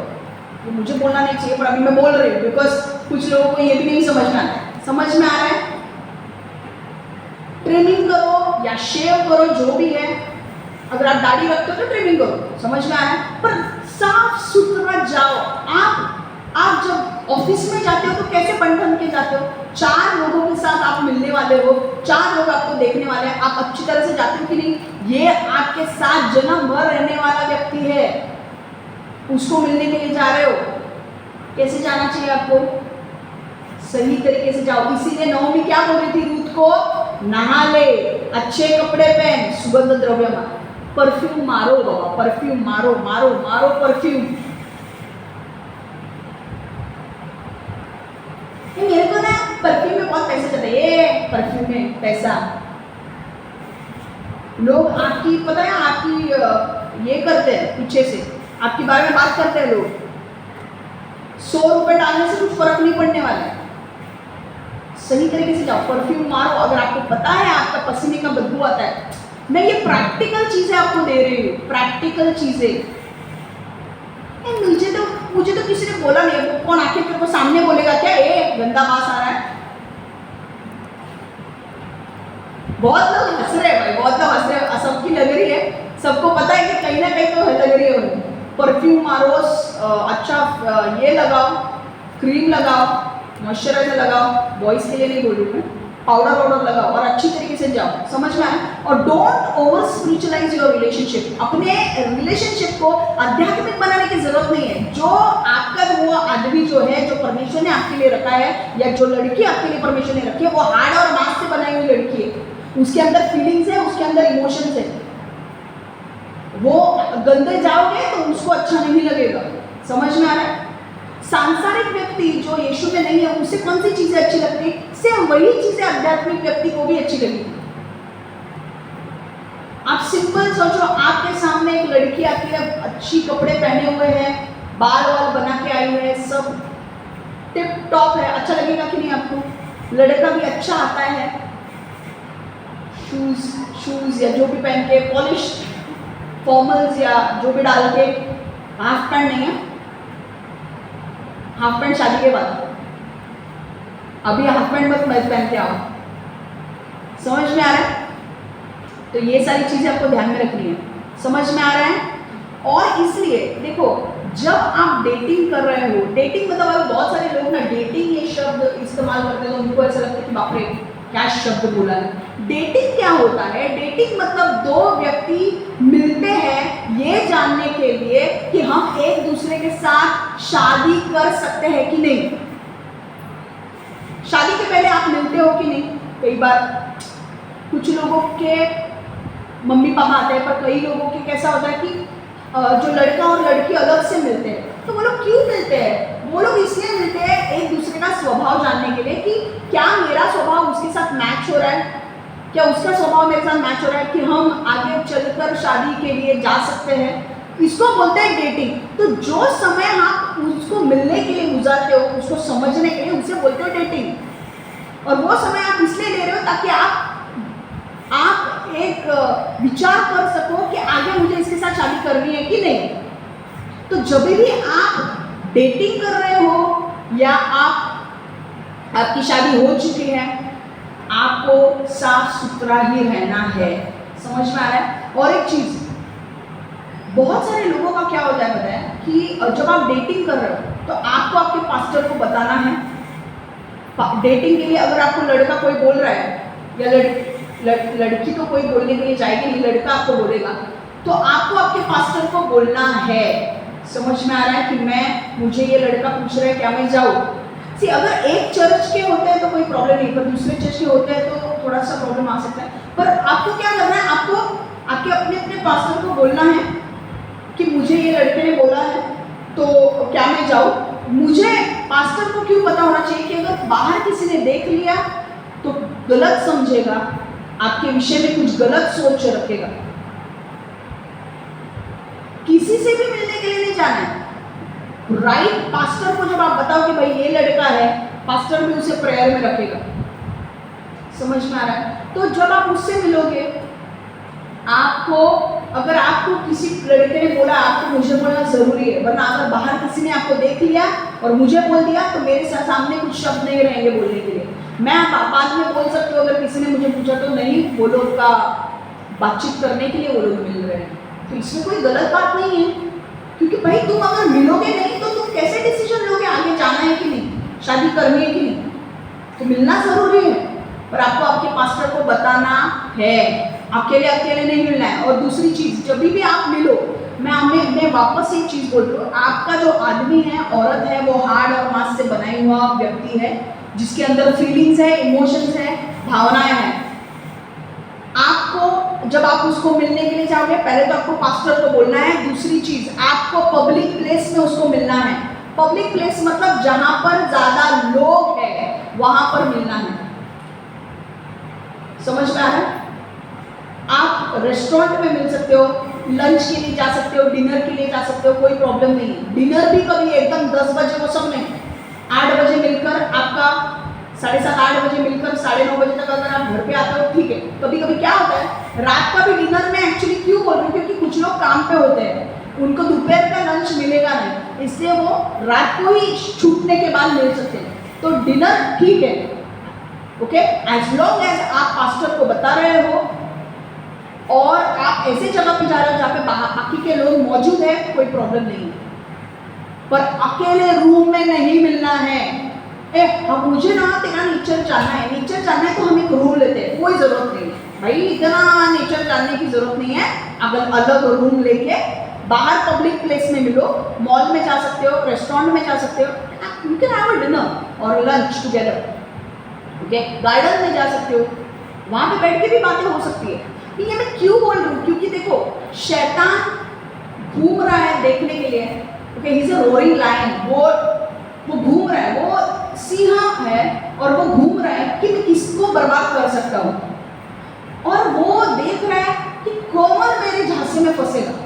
ये मुझे बोलना नहीं चाहिए, पर अभी मैं बोल रही हूँ बिकॉज कुछ लोगों को ये भी नहीं समझ में आता है। समझ में आ रहा है? ट्रिमिंग करो या शेव करो, जो भी है। अगर आप दाढ़ी रखते हो तो ट्रिमिंग करो, समझ में आ रहा है? पर साफ सुथरा जाओ। आप जब ऑफिस में जाते हो तो कैसे बन के जाते हो? 4 लोगों के साथ आप मिलने वाले हो, 4 लोग आपको देखने वाले हैं, आप अच्छी तरह से जाते हो कि नहीं? ये आपके साथ जन्म भर रहने वाला व्यक्ति है, उसको मिलने के लिए जा रहे हो, कैसे जाना चाहिए आपको? सही तरीके से जाओ। इसीलिए नवमी क्या बोल रही थी रूथ को? नहा ले, अच्छे कपड़े पहन, सुगंध द्रव्य मार, परफ्यूम मारो बाबा, परफ्यूम मारो मारो मारो परफ्यूम। मेरे को ना परफ्यूम में बहुत पैसे जाते हैं, ये परफ्यूम में पैसा। लोग आपकी पता है आपकी ये करते हैं, पीछे से आपके बारे में बात करते हैं लोग। 100 रुपए डालने से कुछ फर्क नहीं पड़ने वाला है। सही तरीके से जाओ, परफ्यूम मारो। अगर आपको पता है आपका पसीने का बदबू आता है, मैं ये प्रैक्टिकल चीजें आपको दे रही हूँ, प्रैक्टिकल चीजें। मुझे तो किसी ने बोला नहीं, कौन आके तेरे को सामने बोलेगा क्या ये गंदा बास आ रहा है? बहुत लोग हंस रहे हैं भाई, बहुत लोग हंस रहे हैं, सबकी लग रही है, सबको पता है कि कहीं ना कहीं तो लग रही है उन्हें। परफ्यूम मारो, अच्छा ये लगाओ, क्रीम लगाओ, मॉइस्चराइजर लगाओ, बॉयज के लिए नहीं बोल रही मैं, पाउडर लगाओ और अच्छी तरीके से जाओ, समझ में आया? और don't over spiritualise your relationship. अपने रिलेशनशिप को आध्यात्मिक बनाने की जरूरत नहीं है। जो आपका वो आदमी जो है, जो परमेश्वर ने आपके लिए रखा है, या जो लड़की आपके लिए परमेश्वर ने रखी है, वो हार्ड और मांस से बनाई हुई लड़की है। उसके अंदर फीलिंग्स है, उसके अंदर इमोशंस है। वो गंदे जाओगे तो उसको अच्छा नहीं लगेगा, समझ में आ रहा है? सांसारिक व्यक्ति जो यीशु में नहीं है, उसे कौन सी चीजें अच्छी लगती है? सेम वही चीजें आध्यात्मिक व्यक्ति को भी अच्छी लगेगी। आप सिंपल सोचो, आपके सामने एक लड़की आती है, अच्छी कपड़े पहने हुए हैं, बाल वाल बना के आई हुए है, सब टिप टॉप है, अच्छा लगेगा कि नहीं आपको? लड़का भी अच्छा आता है, शूज या जो भी पहन के, पॉलिश फॉर्मल्स या जो भी डाल के, हाफ पैंट नहीं है, हाफ पैंट शादी के बाद, अभी हाफ पैंट मत पहन के आओ, समझ में आ रहा है? तो ये सारी चीजें आपको ध्यान में रखनी है, समझ में आ रहा है? और इसलिए देखो, जब आप डेटिंग कर रहे हो, डेटिंग मतलब बहुत सारे लोग ना डेटिंग ये शब्द इस्तेमाल करते हैं तो उनको ऐसा लगता है कि बाप रे क्या शब्द बोला है। डेटिंग क्या होता है? डेटिंग मतलब 2 व्यक्ति मिलते हैं ये जानने के लिए कि हम एक दूसरे के साथ शादी कर सकते हैं कि नहीं। शादी के पहले आप मिलते हो कि नहीं? कई बार कुछ लोगों के मम्मी पापा आते हैं, पर कई लोगों के कैसा होता है कि जो लड़का और लड़की अलग से मिलते हैं। तो वो लोग क्यों मिलते हैं? वो लोग इसलिए मिलते हैं एक दूसरे का स्वभाव जानने के लिए कि क्या मेरा स्वभाव उसके साथ मैच हो रहा है, क्या उसका स्वभाव मेरे साथ मैच हो रहा है, कि हम आगे चलकर शादी के लिए जा सकते हैं। इसको बोलते हैं डेटिंग। तो जो समय आप उसको मिलने के लिए गुजारते हो, उसको समझने के लिए, उसे बोलते हो डेटिंग। और वो समय आप इसलिए ले रहे हो ताकि आप एक विचार कर सको कि आगे मुझे इसके साथ शादी करनी है कि नहीं। तो जब भी आप डेटिंग कर रहे हो या आपकी शादी हो चुकी है, आपको साफ सुथरा ही रहना है, समझ में आ रहा है? और एक चीज, बहुत सारे लोगों का क्या होता है पता है कि जब आप डेटिंग कर रहे हो तो आपको आपके पास्टर को बताना है। डेटिंग के लिए अगर आपको लड़का कोई बोल रहा है या लड़की तो कोई बोलने के लिए जाएगी नहीं, लड़का आपको बोलेगा, तो आपको आपके पास्टर को बोलना है। समझ में आ रहा है कि मुझे ये लड़का पूछ रहा है क्या मैं जाऊँ? अगर एक चर्च के होते हैं तो कोई प्रॉब्लम नहीं, पर दूसरे चर्च के होते हैं तो थोड़ा सा प्रॉब्लम आ सकता है। पर आपको क्या करना है? आपको आपके अपने पास्टर को बोलना है कि मुझे ये लड़के ने बोला है तो क्या मैं जाऊँ? मुझे पास्टर को क्यों पता होना चाहिए कि अगर बाहर किसी ने देख लिया तो गलत समझेगा, आपके विषय में कुछ गलत सोच रखेगा। किसी से भी मिलने के लिए नहीं जाना है। राइट पास्टर को जब आप बताओ कि भाई ये लड़का है, पास्टर भी उसे प्रेयर में रखेगा, समझ में आ रहा है? तो जब आप उससे मिलोगे, अगर आपको किसी लड़के ने बोला आपको मुझे बोलना जरूरी है, वरना अगर बाहर किसी ने आपको देख लिया और मुझे बोल दिया तो मेरे सामने कुछ शब्द नहीं रहेंगे बोलने के लिए। मैं बाद में बोल सकती हूँ, अगर किसी ने मुझे पूछा तो नहीं, वो लोग का बातचीत करने के लिए वो लोग मिल रहे हैं, तो इसमें कोई गलत बात नहीं है। क्योंकि भाई तुम अगर मिलोगे नहीं तो तुम कैसे डिसीजन लोगे आगे जाना है कि नहीं, शादी करनी है कि नहीं। तो मिलना जरूरी है, पर आपको आपके पास्टर को बताना है, अकेले अकेले नहीं मिलना है। और दूसरी चीज, जब भी आप मिलो, मैं वापस एक चीज बोल रही हूँ, आपका जो आदमी है, औरत है, वो हार्ड और मांस से बनाई हुआ व्यक्ति है, जिसके अंदर फीलिंग्स है, इमोशंस है, भावनाएं हैं। आपको जब आप उसको मिलने के लिए जाओगे, पहले तो आपको पास्टर को बोलना है। दूसरी चीज, आपको पब्लिक प्लेस में उसको मिलना है। पब्लिक प्लेस मतलब जहां पर ज्यादा लोग हैं वहां पर मिलना है। समझ में आ रहा है? आप रेस्टोरेंट में मिल सकते हो, लंच के लिए जा सकते हो, डिनर के लिए जा सकते हो, कोई प्रॉब्लम नहीं है। डिनर भी कभी एकदम 10 बजे वो सब नहीं, 8 बजे मिलकर, आपका 7:30 8 बजे मिलकर 9:30 बजे तक अगर आप घर पे आते हो, ठीक है। कभी कभी क्या होता है, रात का भी डिनर में एक्चुअली क्यों बोल रही हूँ, क्योंकि कुछ लोग काम पे होते हैं, उनको दोपहर का लंच मिलेगा नहीं, इसलिए वो रात को ही छूटने के बाद मिल सकते हैं। तो डिनर ठीक है, ओके, एज लॉन्ग एज आप पास्टर को बता रहे हो और आप ऐसे जगह पे जा रहे हो जहाँ पे बाकी के लोग मौजूद है, कोई प्रॉब्लम नहीं है। पर अकेले रूम में नहीं मिलना है। हम मुझे ना तेरा नेचर जानना है, नेचर जानना है तो हम एक रूम लेते हैं, कोई जरूरत नहीं है भाई, इतना नेचर जानने की जरूरत नहीं है। अगर अलग रूम लेके बाहर पब्लिक प्लेस में मिलो, मॉल में जा सकते हो, रेस्टोरेंट में जा सकते हो, you can have a dinner और लंच टुगेदर, ओके। गार्डन में जा सकते हो, वहां पे बैठ के भी बातें हो सकती है। ये मैं क्यों बोल रही हूँ, क्योंकि देखो शैतान घूम रहा है देखने के लिए, okay, he is a roaring lion, वो घूम रहा है, वो सिंह है और वो घूम रहा है कि मैं किसको बर्बाद कर सकता हूँ, और वो देख रहा है कि कौन मेरे झांसे में फंसेगा।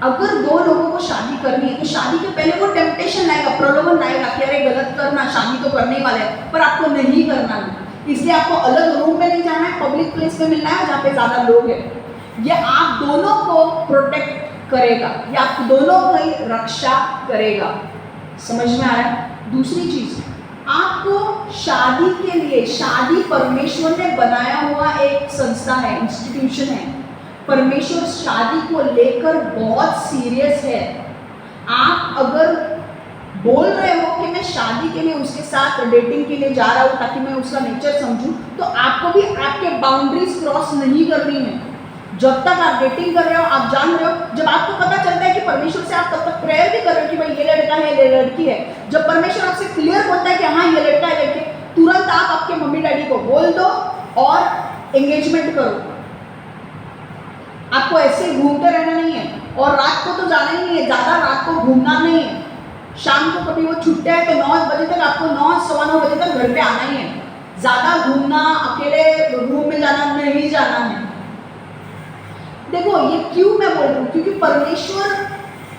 अगर दो लोगों को शादी करनी है तो शादी के पहले वो टेम्पटेशन लाएगा, प्रलोभन लाएगा कि अरे गलत करना, शादी तो करने वाले हैं, पर आपको नहीं करना है। इसलिए आपको अलग रूम में नहीं जाना है, पब्लिक प्लेस में मिलना है जहाँ पे ज्यादा लोग हैं। ये आप दोनों को प्रोटेक्ट करेगा, ये आप दोनों की रक्षा करेगा। समझ में आ रहा है? दूसरी चीज, आपको शादी के लिए, शादी परमेश्वर ने बनाया हुआ एक संस्था है, इंस्टीट्यूशन है। परमेश्वर शादी को लेकर बहुत सीरियस है। आप अगर बोल रहे हो कि मैं शादी के लिए उसके साथ डेटिंग के लिए जा रहा हूँ ताकि मैं उसका नेचर समझूं, तो आपको भी आपके बाउंड्रीज क्रॉस नहीं करनी है। जब तक आप डेटिंग कर रहे हो, आप जान रहे हो, जब आपको पता चलता है कि परमेश्वर से आप तब तक प्रेयर भी कर रहे हो कि भाई ये लड़का है, ये लड़की है, जब परमेश्वर आपसे क्लियर बोलता है कि हाँ ये लड़का है, लड़की, तुरंत आप आपके मम्मी डैडी को बोल दो और एंगेजमेंट करो। आपको ऐसे घूमते रहना नहीं है, और रात को तो जाना ही नहीं है, ज्यादा रात को घूमना नहीं है। शाम को कभी वो छूटता है तो 9 बजे तक आपको 9 सवा 9 बजे तक घर पे आना ही है। ज्यादा घूमना, अकेले रूम में जाना नहीं जाना है। देखो ये क्यों मैं बोल रही हूँ, क्योंकि परमेश्वर,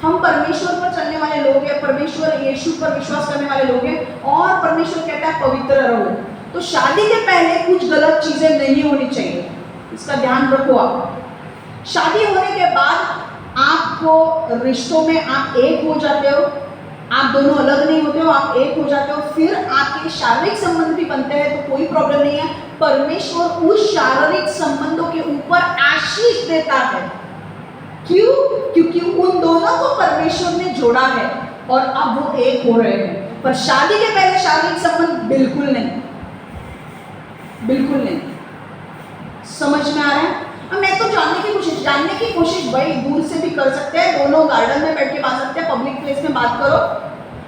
हम परमेश्वर पर चलने वाले लोग हैं, परमेश्वर यीशु पर विश्वास करने वाले लोग हैं, और परमेश्वर कहता है पवित्र रहो। तो शादी के पहले कुछ गलत चीजें नहीं होनी चाहिए, इसका ध्यान रखो आप। शादी होने के बाद आपको रिश्तों में आप एक हो जाते हो, आप दोनों अलग नहीं होते हो, आप एक हो जाते हो, फिर आपके शारीरिक संबंध भी बनते हैं तो कोई प्रॉब्लम नहीं है। परमेश्वर उस शारीरिक संबंधों के ऊपर आशीष देता है। क्यों? क्योंकि उन दोनों को परमेश्वर ने जोड़ा है और अब वो एक हो रहे हैं। पर शादी के पहले शारीरिक संबंध बिल्कुल नहीं, बिल्कुल नहीं। समझ में आ रहा है? मैं तो जानने की कोशिश भाई दूर से भी कर सकते हैं, दोनों गार्डन में बैठ के बात सकते हैं, पब्लिक प्लेस में बात करो।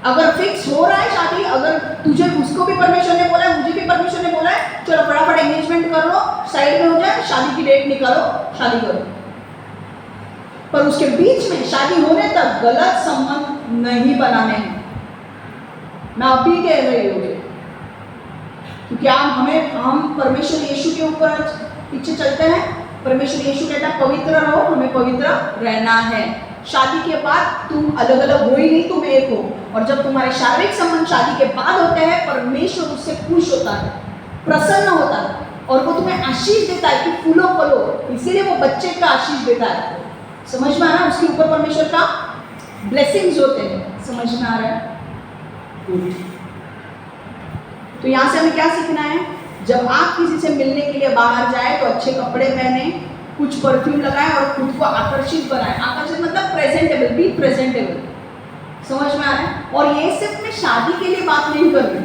अगर फिक्स हो रहा है शादी, अगर तुझे, उसको भी परमेश्वर ने बोला है, मुझे भी परमेश्वर ने बोला है, चलो फटाफट एंगेजमेंट कर लो, साइड में हो जाए, शादी की डेट निकालो, शादी करो। पर उसके बीच में शादी होने तक गलत संबंध नहीं बनाने हैं। मैं अभी कह रही हूँ, क्योंकि हम परमेश्वर यीशु के ऊपर पीछे चलते हैं। परमेश्वर यीशु कहता है पवित्र रहो, हमें पवित्र रहना है। शादी के बाद तुम अलग अलग हो ही नहीं, तुम एक हो। और जब तुम्हारे शारीरिक संबंध शादी के बाद होते हैं, परमेश्वर उससे खुश होता है, प्रसन्न होता है, और वो तुम्हें आशीष देता है कि फूलो फलो, इसीलिए वो बच्चे का आशीष देता है। समझ में आ रहा है? उसके ऊपर परमेश्वर का ब्लेसिंग्स होते हैं। समझ में आ रहा है? तो यहाँ से हमें क्या सीखना है? जब आप किसी से मिलने के लिए बाहर जाए तो अच्छे कपड़े पहने, कुछ परफ्यूम लगाएं और खुद को आकर्षित बनाएं। आकर्षित मतलब प्रेजेंटेबल, बी प्रेजेंटेबल। समझ में आ रहा है? और ये सिर्फ मैं शादी के लिए बात नहीं कर रही,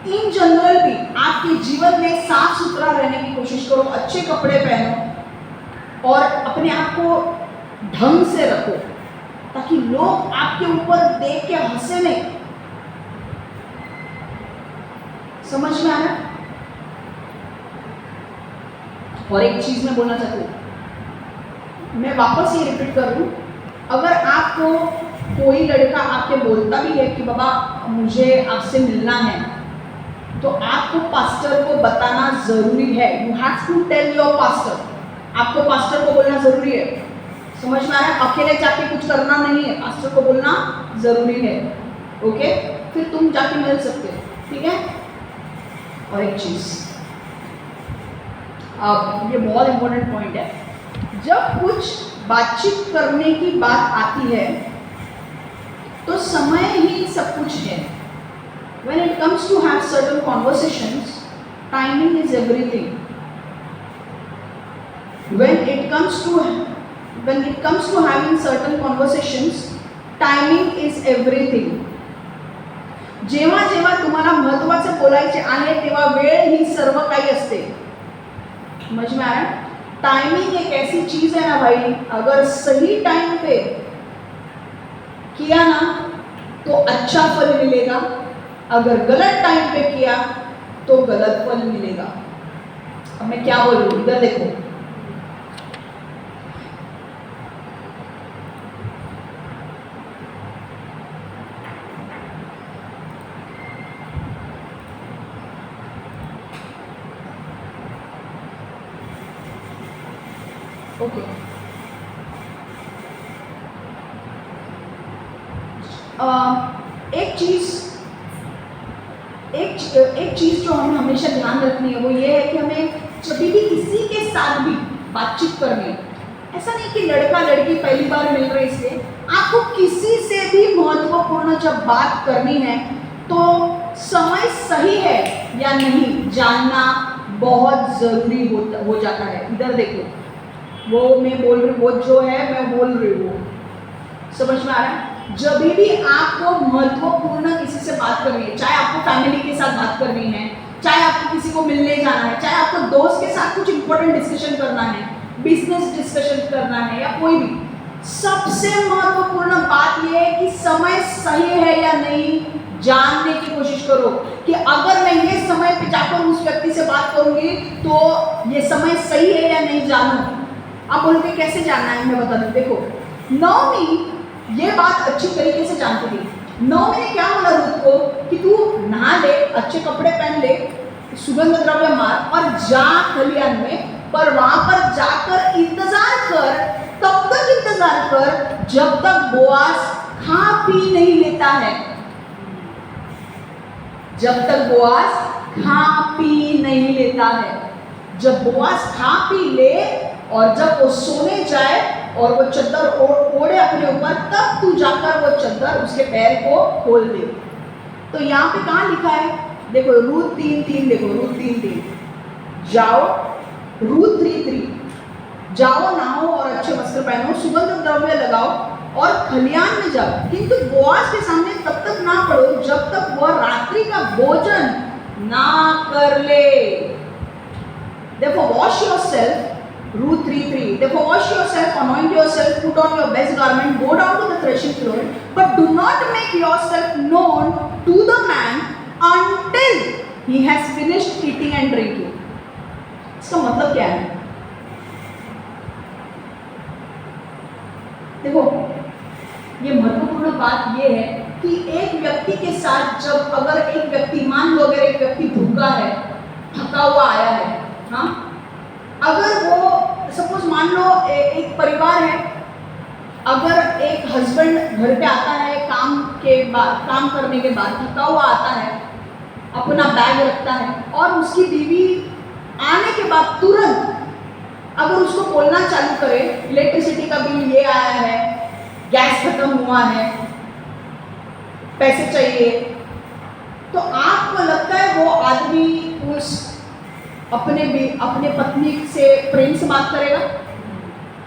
इन जनरल भी आपके जीवन में साफ सुथरा रहने की कोशिश करो, अच्छे कपड़े पहनो और अपने आप को ढंग से रखो, ताकि लोग आपके ऊपर देख के हंसे नहीं। समझ में आ रहा है? और एक चीज मैं बोलना चाहती हूँ, मैं वापस ये रिपीट कर दूं, अगर आपको कोई लड़का आपके बोलता भी है कि बाबा मुझे आपसे मिलना है, तो आपको पास्टर को बताना जरूरी है। You have to tell your pastor, आपको पास्टर को बोलना जरूरी है। समझ में आ रहा है? अकेले जाके कुछ करना नहीं है, पास्टर को बोलना जरूरी है। ओके, फिर तुम जाके मिल सकते हो, ठीक है? और एक चीज, अब ये बहुत इंपॉर्टेंट पॉइंट है, जब कुछ बातचीत करने की बात आती है तो समय ही सब कुछ है। When it comes to have certain conversations, timing is everything. When it comes to having certain conversations, timing is everything. जेव्हा जेव्हा तुम्हाला महत्त्वाचं बोलायचे आहे तेव्हा वेळ ही सर्व काही असते। समझ में आ रहा है? टाइमिंग एक ऐसी चीज है ना भाई, अगर सही टाइम पे किया ना तो अच्छा फल मिलेगा, अगर गलत टाइम पे किया तो गलत फल मिलेगा। अब मैं क्या बोल रही हूँ, इधर देखो, ओके एक चीज जो हमें हमेशा ध्यान रखनी है वो ये है कि हमें जब भी किसी के साथ भी बातचीत करनी है, ऐसा नहीं कि लड़का लड़की पहली बार मिल रहे इसलिए, आपको किसी से भी महत्वपूर्ण जब बात करनी है तो समय सही है या नहीं जानना बहुत जरूरी हो जाता है। इधर देखो, वो मैं बोल रही, वो जो है मैं बोल रही हूँ, समझ में आ रहा है? जब भी आपको महत्वपूर्ण किसी से बात करनी है, चाहे आपको फैमिली के साथ बात करनी है, चाहे आपको किसी को मिलने जाना है, चाहे आपको दोस्त के साथ कुछ इंपॉर्टेंट डिस्कशन करना है, बिजनेस डिस्कशन करना है या कोई भी, सबसे महत्वपूर्ण बात यह है कि समय सही है या नहीं जानने की कोशिश करो, कि अगर मैं ये समय पे जाकर उस व्यक्ति से बात करूंगी तो ये समय सही है या नहीं जानूं। आप बोलोगे कैसे जानना है, मैं बता दूं। देखो, नौमी ये बात अच्छी तरीके से जानती थी। नौमी ने क्या बोला रूथ को कि तू नहा ले, अच्छे कपड़े पहन ले, सुगंध द्रव्य मार और जा खलियान में, पर वहां पर जाकर इंतजार कर, तब तक इंतजार कर जब तक बोआज खा पी नहीं लेता है। जब तक बोआज खा पी नहीं लेता है। जब बोआज खा पी ले और जब वो सोने जाए और वो चद्दर ओढ़े अपने ऊपर, तब तू जाकर वो चद्दर उसके पैर को खोल दे। तो यहाँ पे कहाँ लिखा है, देखो रूथ 3:3, देखो रूथ 3:3, जाओ, रूथ 3:3, जाओ नहाओ और अच्छे वस्त्र पहनो, सुगंध द्रव्य लगाओ और खलियान में जाओ, किंतु बोआज के सामने तब तक ना पड़ो जब तक वह रात्रि का भोजन ना कर ले। Therefore wash yourself, Ruth 3:3. Therefore wash yourself, anoint yourself, put on your best garment, go down to the threshing floor, but do not make yourself known to the man until he has finished eating and drinking. इसका मतलब क्या है? देखो, ये महत्वपूर्ण बात ये है कि एक व्यक्ति के साथ जब अगर एक व्यक्ति, मान लो अगर एक व्यक्ति भूखा है, थका हुआ आया है, हाँ, अगर वो सपोज मान लो एक परिवार है, अगर एक हस्बैंड घर पे आता है काम करने के बाद थका हुआ आता है, अपना बैग रखता है और उसकी बीवी आने के बाद तुरंत अगर उसको बोलना चालू करे, इलेक्ट्रिसिटी का बिल ये आया है, गैस खत्म हुआ है, पैसे चाहिए, तो आपको लगता है वो आदमी उस अपने पत्नी से प्रेम से बात करेगा?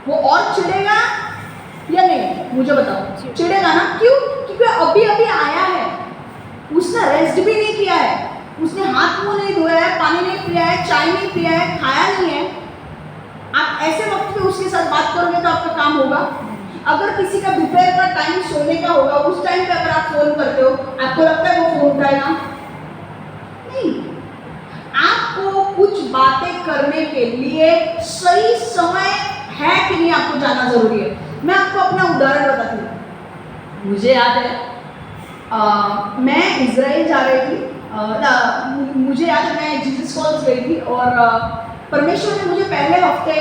वो और चिढ़ेगा या नहीं? मुझे बताओ, चिढ़ेगा ना? क्यों? क्योंकि अभी अभी आया है, उसने रेस्ट भी नहीं किया है, उसने हाथ मुंह नहीं धोया है, पानी नहीं पिया है, चाय नहीं पिया है, खाया नहीं है। आप ऐसे वक्त में उसके साथ बात करोगे तो आपका काम होगा? अगर किसी का दोपहर का टाइम सोने का होगा, उस टाइम पे अगर आप फोन करते हो, आपको लगता है वो फोन उठाएगा? नहीं। आपको कुछ बातें करने के लिए सही समय है कि नहीं आपको जानना जरूरी है। मैं आपको अपना उदाहरण बताती हूँ। मुझे याद है मैं इजराइल जा रही थी। मुझे याद है मैं जीसस कॉल्स गई थी और परमेश्वर ने मुझे पहले हफ्ते,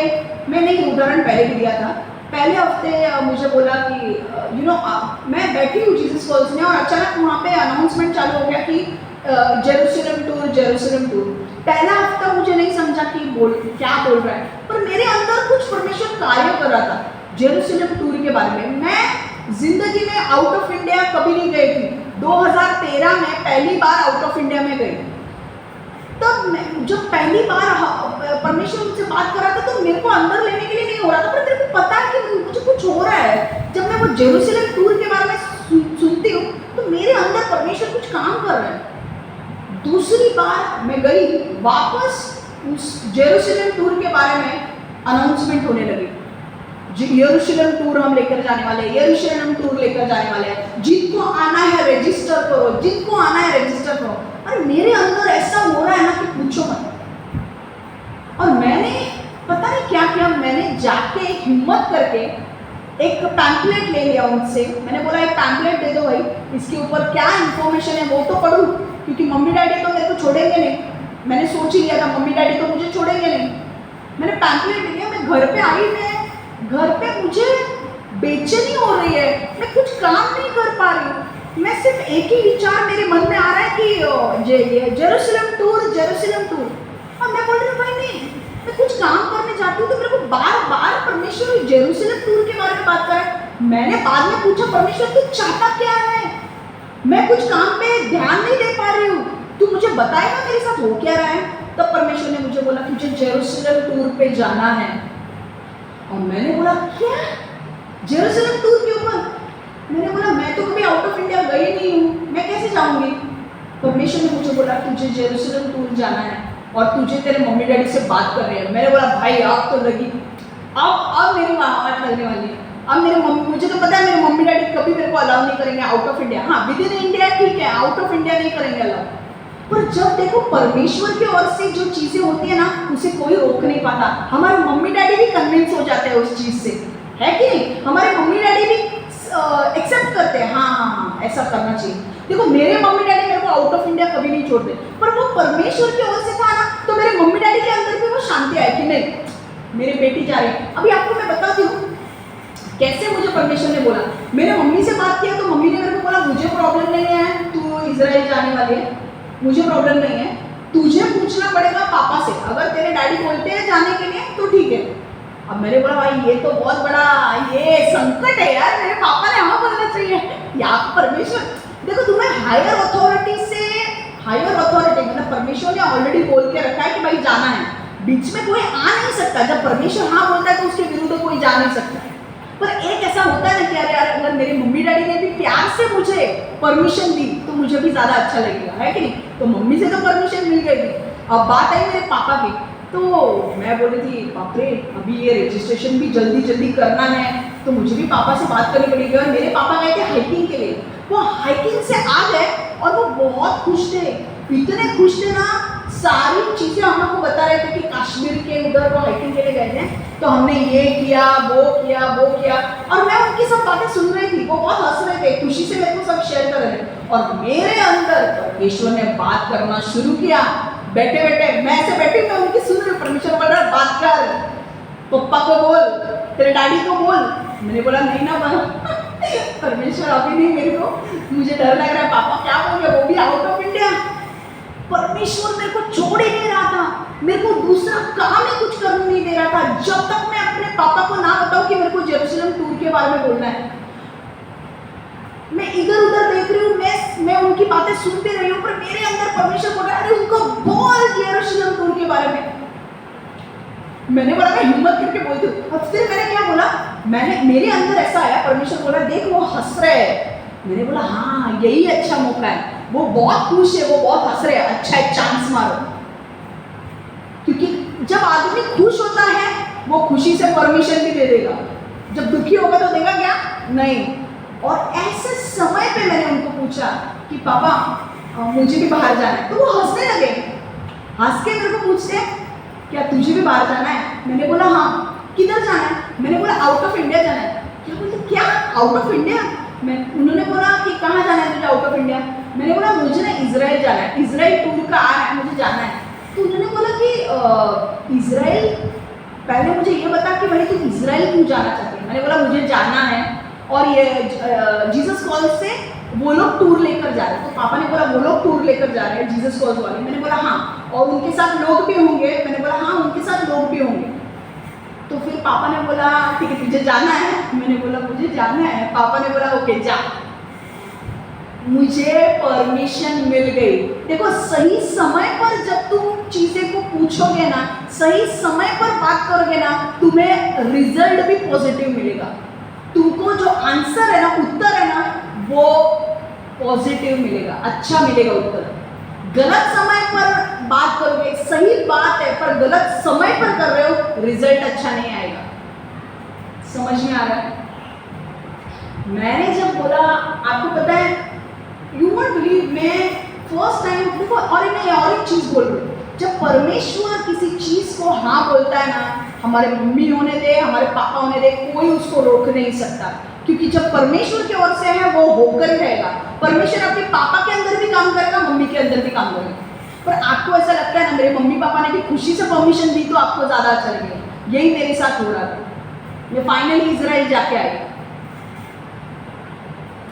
मैंने एक उदाहरण पहले भी दिया था, पहले हफ्ते मुझे बोला कि मैं बैठी हूँ जीसस कॉल्स में और अचानक वहाँ पे अनाउंसमेंट चालू हो गया कि जेरूशलेम टूर, जेरूशलेम टूर। पहला हफ्ता मुझे नहीं समझा कि क्या बोल रहा है, पर मेरे अंदर कुछ परमेश्वर कार्य कर रहा था जेरूशलेम टूर के बारे में। मैं जिंदगी में आउट ऑफ इंडिया कभी नहीं गई थी। 2013 में पहली बार आउट ऑफ इंडिया में गई। तब जब पहली बार परमेश्वर मुझसे बात कर रहा था तो मेरे को अंदर लेने के लिए नहीं हो रहा था, पर मेरे को पता है कि मुझे कुछ हो रहा है। जब मैं वो जेरूशलेम टूर के बारे में सुनती हूँ तो मेरे अंदर परमेश्वर कुछ काम कर रहा है। दूसरी बार मैं गई, वापस उस जेरूशलेम टूर के बारे में अनाउंसमेंट होने लगी। यरूशलेम टूर हम लेकर जाने वाले हैं, यरूशलेम टूर लेकर जाने वाले हैं, जिनको आना है रजिस्टर करो, जिनको आना है रजिस्टर करो। अरे मेरे अंदर ऐसा हो रहा है ना कि पूछो मत। और मैंने पता नहीं क्या किया, मैंने जाके एक हिम्मत करके एक पैम्पलेट ले लिया उनसे। मैंने बोला एक पैम्पलेट दे दो भाई, इसके ऊपर क्या इन्फॉर्मेशन है वो तो पढ़ूं, क्योंकि मम्मी डैडी तो मेरे को छोड़ेंगे नहीं। मैंने सोच ही लिया था मम्मी डैडी तो मुझे छोड़ेंगे नहीं। मैंने पैम्पलेट ले लिया, मैं घर पे आई, मैं घर पे मुझे बेचैनी हो रही है, मैं कुछ काम नहीं कर पा रही हूँ। मैं सिर्फ एक ही विचार मेरे मन में आ रहा है कि जेरूशलेम टूर, जेरूशलेम टूर। और मैं बोल रही हूँ भाई नहीं, मैं कुछ काम करने जाती हूँ तो मेरे को बार बार परमेश्वर जेरूशलेम टूर के बारे में बात कर रहा है। मैंने बाद में पूछा परमेश्वर तू चाहता क्या है? मैं कुछ काम पे ध्यान नहीं दे पा रही हूँ, तू मुझे बताएगा मेरे साथ हो क्या रहा है? तब परमेश्वर ने मुझे बोला तुझे जेरूशलेम टूर पे जाना है। और मैंने बोला क्या? जेरूशलेम टूर के ऊपर? मैंने बोला मैं तो कभी आउट ऑफ इंडिया गई नहीं हूँ, मैं कैसे जाऊंगी? परमेश्वर ने मुझे बोला तुझे जेरूशलेम टूर जाना है और तुझे तेरे मम्मी डैडी से बात कर रहे हैं। मैंने बोला भाई अब तो लगी, अब मेरी आवाज लगने वाली है। अब मेरे मम्मी, मुझे तो पता है मेरे मम्मी डैडी कभी मेरे को अलाउ नहीं करेंगे आउट ऑफ इंडिया। हाँ विद इन इंडिया ठीक है, आउट ऑफ इंडिया नहीं करेंगे अलाउ। पर जब देखो परमेश्वर की ओर से जो चीजें होती है ना, उसे कोई रोक नहीं पाता। हमारे मम्मी डैडी भी कन्विंस हो जाते हैं उस चीज से, है कि नहीं? हमारे मम्मी डैडी भी एक्सेप्ट करते हैं, हाँ ऐसा करना चाहिए। देखो मेरे मम्मी डैडी मेरे को आउट ऑफ इंडिया कभी नहीं छोड़ते, पर वो परमेश्वर की ओर से था ना, तो मेरे मम्मी डैडी के अंदर भी वो शांति आई कि नहीं मेरी बेटी जा रही है। अभी आपको मैं बताती हूँ कैसे मुझे परमेश्वर ने बोला। मेरे मम्मी से बात किया तो मम्मी ने मेरे को बोला मुझे प्रॉब्लम नहीं है, तू इजराइल जाने वाली है, मुझे प्रॉब्लम नहीं है, तुझे पूछना पड़ेगा पापा से। अगर तेरे डैडी बोलते हैं जाने के लिए तो ठीक है। अब मैंने बोला भाई ये तो बहुत बड़ा ये संकट है यार, मेरे पापा ने हाँ बोलना चाहिए या परमेश्वर। देखो तुम्हें हायर अथॉरिटी से, हायर अथॉरिटी मतलब परमेश्वर ने ऑलरेडी बोल के रखा है कि भाई जाना है, बीच में कोई आ नहीं सकता। जब परमेश्वर हाँ बोलता है तो उसके विरुद्ध कोई जा नहीं सकता। पर एक ऐसा होता है ना कि यार अगर मेरे मम्मी डैडी ने भी प्यार से मुझे परमिशन दी तो मुझे भी ज़्यादा अच्छा लगेगा, है कि नहीं? तो मम्मी से तो परमिशन मिल गई थी। अब बात आई मेरे पापा की, तो मैं बोली थी बाप रे अभी ये रजिस्ट्रेशन भी जल्दी जल्दी करना है, तो मुझे भी पापा से बात करनी पड़ेगी। और मेरे पापा गए थे हाइकिंग के लिए, वो हाइकिंग से आ गए और वो बहुत खुश थे, इतने खुश थे ना, सारी चीज़ें हम लोग को बता रहे थे कि कश्मीर के उधर वो हाइकिंग के लिए गए थे, तो हमने ये किया वो किया वो किया। और मैं उनकी सब बातें सुन रही थी, वो बहुत हंस रहे थे, खुशी से मेरे को सब शेयर कर रहे थे। और मेरे अंदर परमेश्वर ने बात करना शुरू किया। बैठे बैठे मैं ऐसे बैठी, मैं उनकी सुन रही हूँ, परमेश्वर बोल रहा है बात कर, पप्पा को बोल, तेरे डैडी को बोल। मैंने बोला नहीं ना परमेश्वर अभी नहीं, मेरे को मुझे डर लग रहा है, पापा क्या बोलेंगे, वो भी आउट ऑफ इंडिया। परमेश्वर मेरे को छोड़ ही नहीं रहा था, मेरे को दूसरा काम ही कुछ करने नहीं दे रहा था जब तक मैं अपने पापा को ना बताऊं कि मेरे को जेरूशलेम टूर के बारे में बोलना है। मैं इधर उधर देख रही हूँ, मैं उनकी बातें सुनती रही हूँ, पर मेरे अंदर परमेश्वर बोल रहा है अरे उनको बोल जेरूशलेम टूर के बारे में। मैंने बोला मैं हिम्मत करके बोलती हूँ। अब फिर मैंने क्या बोला, मैंने मेरे अंदर ऐसा आया, परमेश्वर बोला देख वो हंस रहे हैं। मैंने बोला हाँ यही अच्छा मौका है, वो बहुत खुश है, वो बहुत हंस रहे हैं, अच्छा है चांस मारो। क्योंकि जब आदमी खुश होता है वो खुशी से परमिशन भी दे देगा, जब दुखी होगा तो देगा क्या, नहीं। और ऐसे समय पे मैंने उनको पूछा कि पापा मुझे भी बाहर जाना है, तो वो हंसने लगे, हंस के मेरे को पूछते क्या तुझे भी बाहर जाना है। मैंने बोला हाँ। किधर जाना है, मैंने बोला आउट ऑफ इंडिया जाना है। क्या बोलते क्या आउट ऑफ इंडिया, उन्होंने बोला कि कहाँ जाना है तुझे आउट ऑफ इंडिया। मैंने बोला मुझे ना इजराइल जाना है, इजराइल टूर का आ रहा है, मुझे जाना है। तो उन्होंने बोला कि इजराइल, पहले मुझे ये बता कि भाई तुम इजराइल क्यों जाना चाहती है। मैंने बोला मुझे जाना है और ये जीसस कॉल से वो लोग टूर लेकर जा रहे हैं। तो पापा ने बोला वो लोग टूर लेकर जा रहे हैं जीसस कॉल्स वाले। मैंने बोला हाँ, और उनके साथ लोग भी होंगे। मैंने बोला हाँ उनके साथ लोग भी होंगे। तो फिर पापा ने बोला ठीक है तुझे जाना है। मैंने बोला मुझे जाना है। पापा ने बोला ओके जा। मुझे परमिशन मिल गई। देखो सही समय पर जब तुम चीजें को पूछोगे ना, सही समय पर बात करोगे ना, तुम्हें रिजल्ट भी पॉजिटिव मिलेगा। तुमको जो आंसर है ना, उत्तर है ना, वो पॉजिटिव मिलेगा, अच्छा मिलेगा उत्तर। गलत समय पर बात करोगे, सही बात है पर गलत समय पर कर रहे हो, रिजल्ट अच्छा नहीं आएगा। समझ में आ रहा है? मैंने जब बोला, आपको पता है यू वोंट बिलीव, मैं फर्स्ट टाइम देखो, और मैं और एक चीज बोल रही हूँ, जब परमेश्वर किसी चीज को हाँ बोलता है ना, हमारे मम्मी होने दे, हमारे पापा होने दे, कोई उसको रोक नहीं सकता। क्योंकि जब परमेश्वर की ओर से है वो होकर ही रहेगा। परमेश्वर आपके पापा के अंदर भी काम करेगा, मम्मी के अंदर भी काम करेगा। पर आपको ऐसा लगता है ना मेरे मम्मी पापा ने भी खुशी से परमिशन दी तो आपको ज्यादा अच्छा लगेगा। यही मेरे साथ हो रहा था। मैं फाइनली इजराइल जाके आई।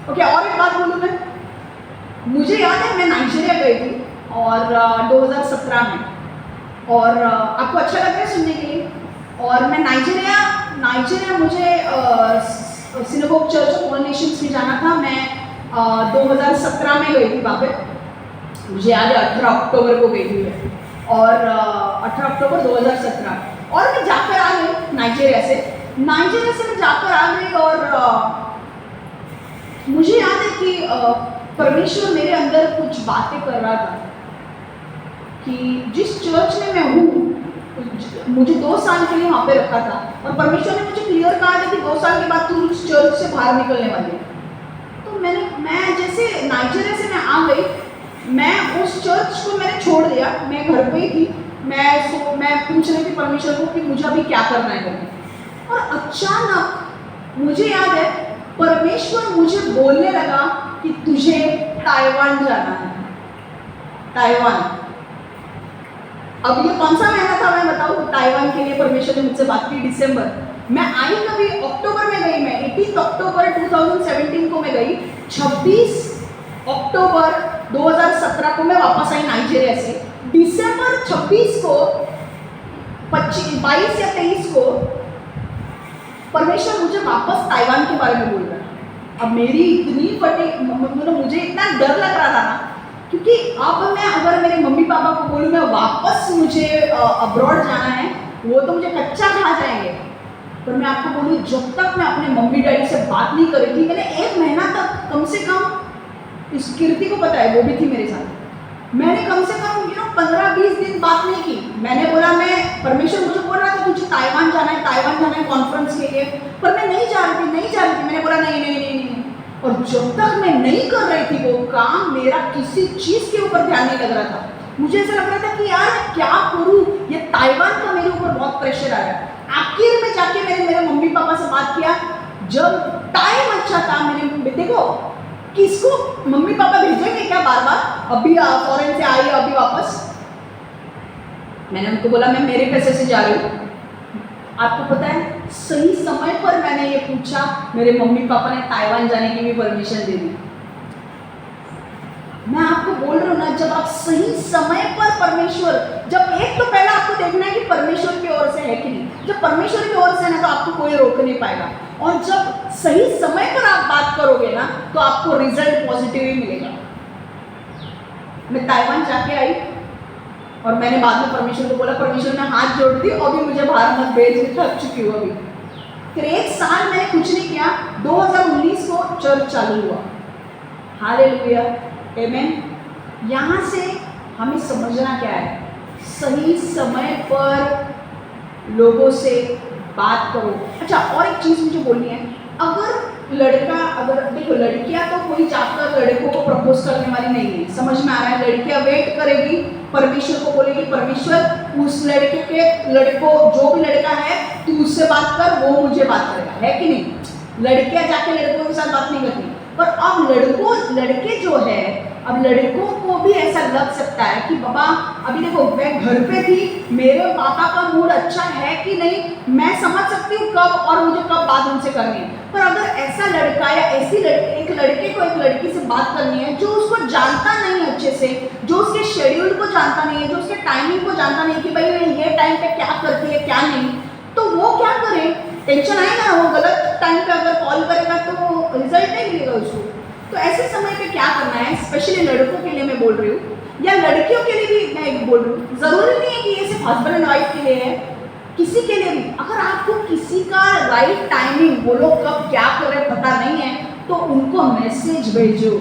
ओके, और एक बात बोलूँ मैं, मुझे याद है मैं नाइजीरिया गई थी और 2017 में, और आपको अच्छा लग रहा है सुनने के लिए। और मैं नाइजीरिया मुझे synagogue church of all Nations में जाना था। मैं 2017 में गई थी वहाँ पे, मुझे याद है 18 अक्टूबर को गई थी मैं, और 18 अक्टूबर 2017। और मैं जाकर आ गई नाइजीरिया से मैं जाकर आ गई। और मुझे याद है कि परमेश्वर मेरे अंदर कुछ बातें कर रहा था कि जिस चर्च में मैं हूँ, मुझे 2 साल के लिए वहाँ पे रखा था, और परमेश्वर ने मुझे क्लियर कहा था कि 2 साल के बाद तू उस चर्च से बाहर निकलने वाली है। तो मैं जैसे नाइजीरिया से मैं आ गई, मैं उस चर्च को मैंने छोड़ दिया, मैं घर पे ही थी। मैं पूछ रही थी परमेश्वर को कि मुझे अभी क्या करना है करके। और अचानक मुझे याद है परमेश्वर मुझे बोलने लगा कि तुझे ताइवान जाना है, ताइवान। अब ये कौन सा महीना था मैं बताऊँ ताइवान के लिए परमेश्वर ने मुझसे बात की? दिसंबर। मैं आई कभी अक्टूबर में गई, मैं 18 अक्टूबर 2017 को मैं गई। 26 अक्टूबर 2017 को मैं वापस आई नाइजीरिया से। दिसंबर 26 को 22 या 23 को परमेश्वर मुझे वापस ताइवान के बारे में बोल रहा है। अब मेरी इतनी मुझे इतना डर लग रहा था ना, क्योंकि अब मैं अगर मेरे मम्मी पापा को बोलूँ मैं वापस मुझे अब्रॉड जाना है, वो तो मुझे कच्चा खा जाएंगे। पर मैं आपको बोलूँ जब तक मैं अपने मम्मी डैडी से बात नहीं करी थी, मैंने 1 महीना तक कम से कम, इस कीर्ति को पता है वो भी थी मेरे साथ, मैंने कम से कम 15-20 दिन बात नहीं की। मैंने बोला मैं, परमेश्वर मुझे बोल रहा था तुझे ताइवान जाना है कॉन्फ्रेंस के लिए, पर मैं नहीं जा रही थी। मैंने बोला नहीं। और जब तक मैं नहीं कर रही थी वो काम, मेरा किसी चीज के ऊपर ध्यान नहीं लग रहा था। मुझे ऐसा लग रहा था कि यार क्या करूँ, ये ताइवान का मेरे ऊपर बहुत प्रेशर आया। आखिर में जाके मैंने मेरे मम्मी पापा से बात किया, जब टाइम अच्छा था। मैंने देखो किसको मम्मी पापा भेजेंगे क्या बार बार, अभी फॉरेन से आई अभी वापस। मैंने उनको बोला मैं मेरे पैसे से जा रही हूँ। आपको पता है सही समय पर मैंने ये पूछा, मेरे मम्मी पापा ने ताइवान जाने की भी परमिशन दे दी। मैं आपको बोल रहा हूँ ना, जब आप सही समय पर परमेश्वर, जब एक तो पहला आपको देखना है कि परमेश्वर की ओर से है कि नहीं। जब परमेश्वर की ओर से है ना तो आपको कोई रोक नहीं पाएगा। और जब सही समय पर आप बात करोगे ना तो आपको रिजल्ट पॉजिटिव ही मिलेगा। मैं ताइवान जाके आई और मैंने बाद में परमेश्वर को बोला, परमेश्वर ने हाथ जोड़ दी, अभी मुझे बाहर मत भेज, थक चुकी हूँ अभी। फिर एक साल मैंने कुछ नहीं किया, 2019 को चर्च चालू हुआ। हालेलुया, आमेन। यहाँ से हमें समझना क्या है, सही समय पर लोगों से बात करो। अच्छा, और एक चीज़ मुझे बोलनी है, अगर लड़का, अगर देखो लड़कियां तो कोई जाकर लड़कों को प्रपोज करने वाली नहीं है, समझ में आ रहा है। लड़कियां वेट करेगी, परमेश्वर को बोलेगी, परमेश्वर उस लड़के के लड़को, जो भी लड़का है तू उससे बात कर, वो मुझे बात करेगा, है कि नहीं। लड़कियां जाके लड़कों के साथ बात नहीं करती। पर अब लड़के जो है, अब लड़कों को भी ऐसा लग सकता है कि बाबा अभी देखो मैं घर पे थी, मेरे पापा का मूड अच्छा है कि नहीं, मैं समझ सकती हूँ कब और मुझे कब बात उनसे करनी है। पर अगर ऐसा लड़का या ऐसी एक लड़के को एक लड़की से बात करनी है जो उसको जानता नहीं अच्छे से, जो उसके शेड्यूल को जानता नहीं है, जो उसके टाइमिंग को जानता नहीं कि भाई मैं ये टाइम पे क्या करती है क्या नहीं, तो वो क्या करे, टेंशन आएगा ना। वो गलत टाइम पे अगर कॉल करेगा तो रिजल्ट नहीं मिलेगा उसको। तो ऐसे समय पे क्या करना है, स्पेशली लड़कों के लिए मैं बोल रही हूँ, या लड़कियों के लिए भी मैं बोल रही हूँ, जरूरी नहीं है कि ये सिर्फ हस्बैंड एंड वाइफ के लिए है, किसी के लिए भी। अगर आपको किसी का राइट टाइमिंग, वो लोग कब क्या कर रहे पता नहीं है, तो उनको मैसेज भेजो।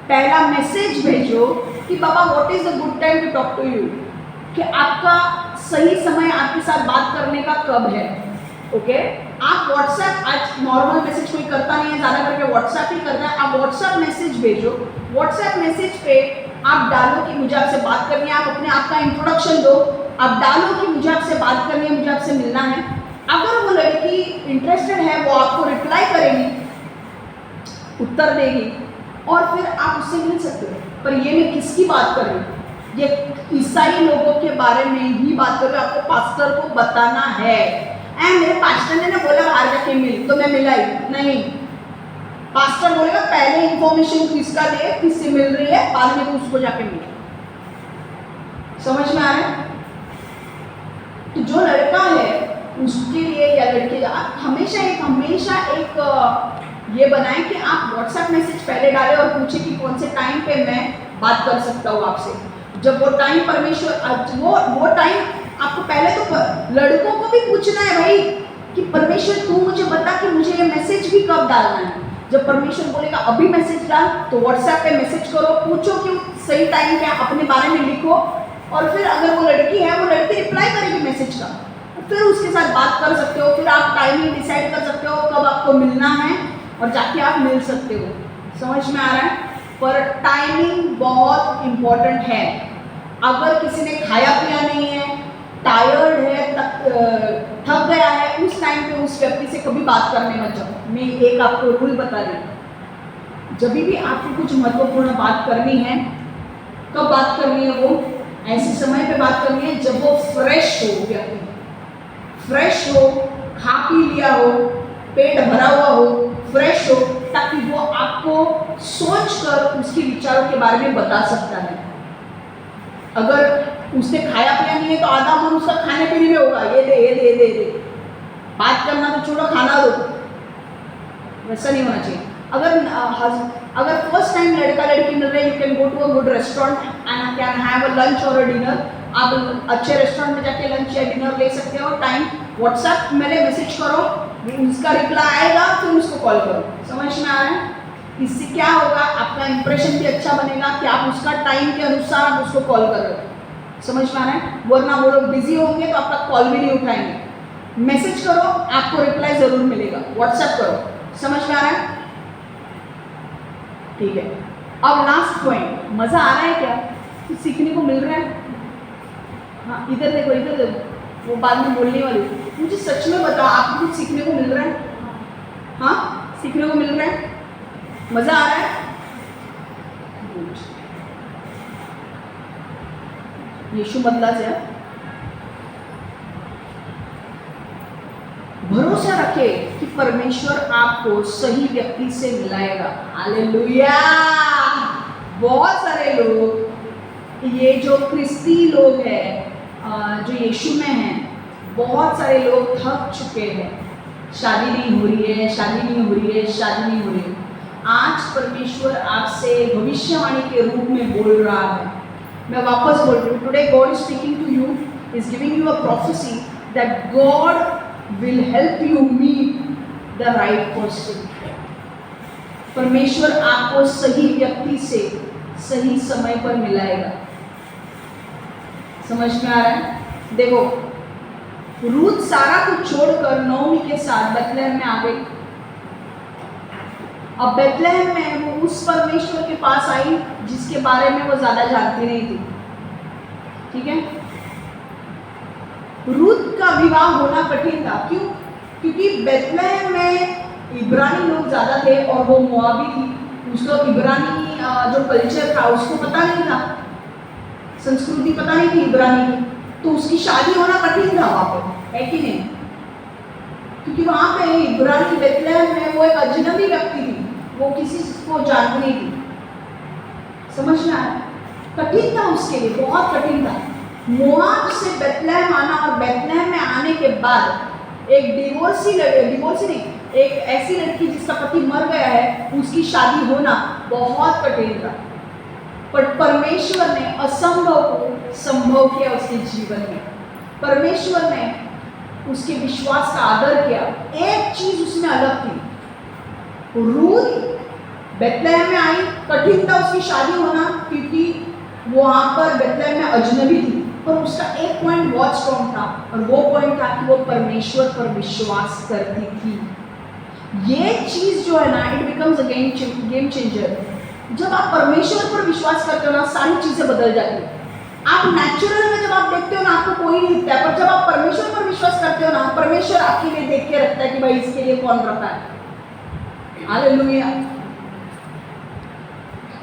पहला मैसेज भेजो कि बाबा what is the good time to talk to you, कि आपका सही समय आपके साथ बात करने का कब है। ओके, आप व्हाट्सएप, आज नॉर्मल मैसेज कोई करता नहीं है, ज़्यादा करके व्हाट्सएप ही करता है, आप व्हाट्सएप मैसेज भेजो। व्हाट्सएप मैसेज पे आप डालो कि मुझे आपसे बात करनी है, आप अपने आप का इंट्रोडक्शन दो, आप डालो कि मुझे आपसे बात करनी है, मुझे आपसे मिलना है। अगर वो लड़की इंटरेस्टेड है, वो आपको रिप्लाई करेगी, उत्तर देगी, और फिर आप उससे मिल सकते हो। पर ये मैं किसकी बात कर रही हूँ, ये ईसाई लोगों के बारे में ही बात कर रही हूँ। आपको पास्टर को बताना है, मेरे पास्टर ने ना बोला बाहर जाके मिल, तो मैं मिला ही नहीं। पास्टर बोलेगा पहले इंफॉर्मेशन किसका दे, किससे मिल रही है, बाद में तो उसको जाके मिल। समझ में आ रहा है। तो जो लड़का है उसके लिए या लड़के, आप हमेशा एक ये बनाएं कि आप व्हाट्सएप मैसेज पहले डालें और पूछे कि कौन से टाइम पे मैं बात कर सकता हूँ आपसे। जब वो टाइम परमेश्वर, वो टाइम आपको पहले तो लड़कों को भी पूछना है भाई कि परमेश्वर तू मुझे बता कि मुझे ये मैसेज भी कब डालना है। जब परमेश्वर बोलेगा अभी मैसेज डाल, तो व्हाट्सएप पे मैसेज करो, पूछो कि सही टाइम क्या, अपने बारे में लिखो, और फिर अगर वो लड़की है, वो लड़की रिप्लाई करेगी मैसेज का, फिर उसके साथ बात कर सकते हो। फिर आप टाइमिंग डिसाइड कर सकते हो कब आपको मिलना है, और जाके आप मिल सकते हो। समझ में आ रहा है। पर टाइमिंग बहुत इम्पोर्टेंट है। अगर किसी ने खाया पिया नहीं है, टायर्ड है, थक गया है, उस टाइम पे उस व्यक्ति से कभी बात करने मत जाओ। मैं एक आपको रूल बता रही हूँ, जब भी आपको कुछ महत्वपूर्ण बात करनी है, कब बात करनी है, वो ऐसे समय पे बात करनी है जब वो फ्रेश हो, व्यक्ति फ्रेश हो, खा पी लिया हो, पेट भरा हुआ हो, फ्रेश हो, ताकि वो आपको सोच कर उसके विचारों के बारे में बता सकता है। अगर उसने खाया पिया नहीं है तो आधा मन उसका खाने पीने में होगा, ये दे ये दे ये दे, बात करना तो छोड़ो, खाना दो, वैसा नहीं होना चाहिए। अगर फर्स्ट टाइम लड़का लड़की मिल रहे हैं, you can go to a good restaurant and can have a lunch और अ डिनर। आप अच्छे रेस्टोरेंट में जाके लंच या डिनर ले सकते हो। टाइम व्हाट्सएप में मैसेज करो, उसका रिप्लाई आएगा, फिर उसको कॉल करो। समझ में आ रहा है। इससे क्या होगा, आपका इंप्रेशन भी अच्छा बनेगा कि आप उसका टाइम के अनुसार आप उसको कॉल कर रहे हो। समझ में आ रहा है। वरना वो लोग बिजी होंगे तो आपका कॉल भी नहीं उठाएंगे। मैसेज करो, आपको रिप्लाई जरूर मिलेगा। व्हाट्सएप करो। समझ में आ रहा है। ठीक है, अब लास्ट पॉइंट, मजा आ रहा है क्या, कुछ सीखने को मिल रहा है। हाँ, इधर देखो इधर देखो, वो बाद में बोलने वाली। मुझे सच में बताओ, आपको कुछ सीखने को मिल रहा है। हाँ, सीखने को मिल रहा है, मजा आ रहा है। यीशु बदला से भरोसा रखे कि परमेश्वर आपको सही व्यक्ति से मिलाएगा। हालेलुया। बहुत सारे लोग, ये जो क्रिस्ती लोग हैं, जो यीशु में हैं, बहुत सारे लोग थक चुके हैं। शादी नहीं हो रही है, शादी नहीं हो रही है, शादी नहीं हो रही है। आज परमेश्वर आपसे भविष्यवाणी के रूप में बोल रहा है मैं वापस बोल रही हूँ, today God is speaking to you, is giving you a prophecy that God will help you meet the right person. परमेश्वर आपको सही व्यक्ति से सही समय पर मिलाएगा। समझ में आ रहा है? देखो, रूथ सारा कुछ छोड़कर नोमी के साथ बेथलेहम में आ गई। अब बेथलेहम में वो उस परमेश्वर के पास आई जिसके बारे में वो ज्यादा जानती नहीं थी। ठीक है? रूथ का विवाह होना कठिन था। क्यों? क्योंकि बेथलेहम में इब्रानी लोग ज्यादा थे और वो मोआबी थी। उसको इब्रानी जो कल्चर था उसको पता नहीं था, संस्कृति पता नहीं थी इब्रानी की, तो उसकी शादी होना कठिन था वहां पर, है कि नहीं? क्योंकि वहां पे इब्रानी बेथलेहम में वो एक अजनबी व्यक्ति थी, वो किसी को जानती नहीं थी। समझ में आया? कठिन था उसके लिए, बहुत कठिन था। मोआब से बेथलेहम आना और बेथलेहम में आने के बाद एक डिवोर्सी नहीं, एक ऐसी लड़की जिसका पति मर गया है उसकी शादी होना बहुत कठिन था। पर परमेश्वर ने असंभव को संभव किया उसके जीवन में। परमेश्वर ने उसके विश्वास का आदर किया। एक चीज उसमें अलग थी, रूथ बेथलेहम में आई, कठिन था उसकी शादी होना क्योंकि वो वहां पर बेथलेहम में अजनबी थी, पर उसका एक पॉइंट बहुत स्ट्रॉन्ग था और वो पॉइंट था कि वो परमेश्वर पर विश्वास करती थी। ये चीज जो है ना, it becomes a game changer. जब आप परमेश्वर पर विश्वास करते हो ना, सारी चीजें बदल जाती है। आप नेचुरल में जब आप देखते हो ना, आपको कोई नहीं दिखता है, पर जब आप परमेश्वर पर विश्वास करते हो ना, परमेश्वर आपके लिए देख के रखता है कि भाई इसके लिए कौन रखा है। हालेलुया।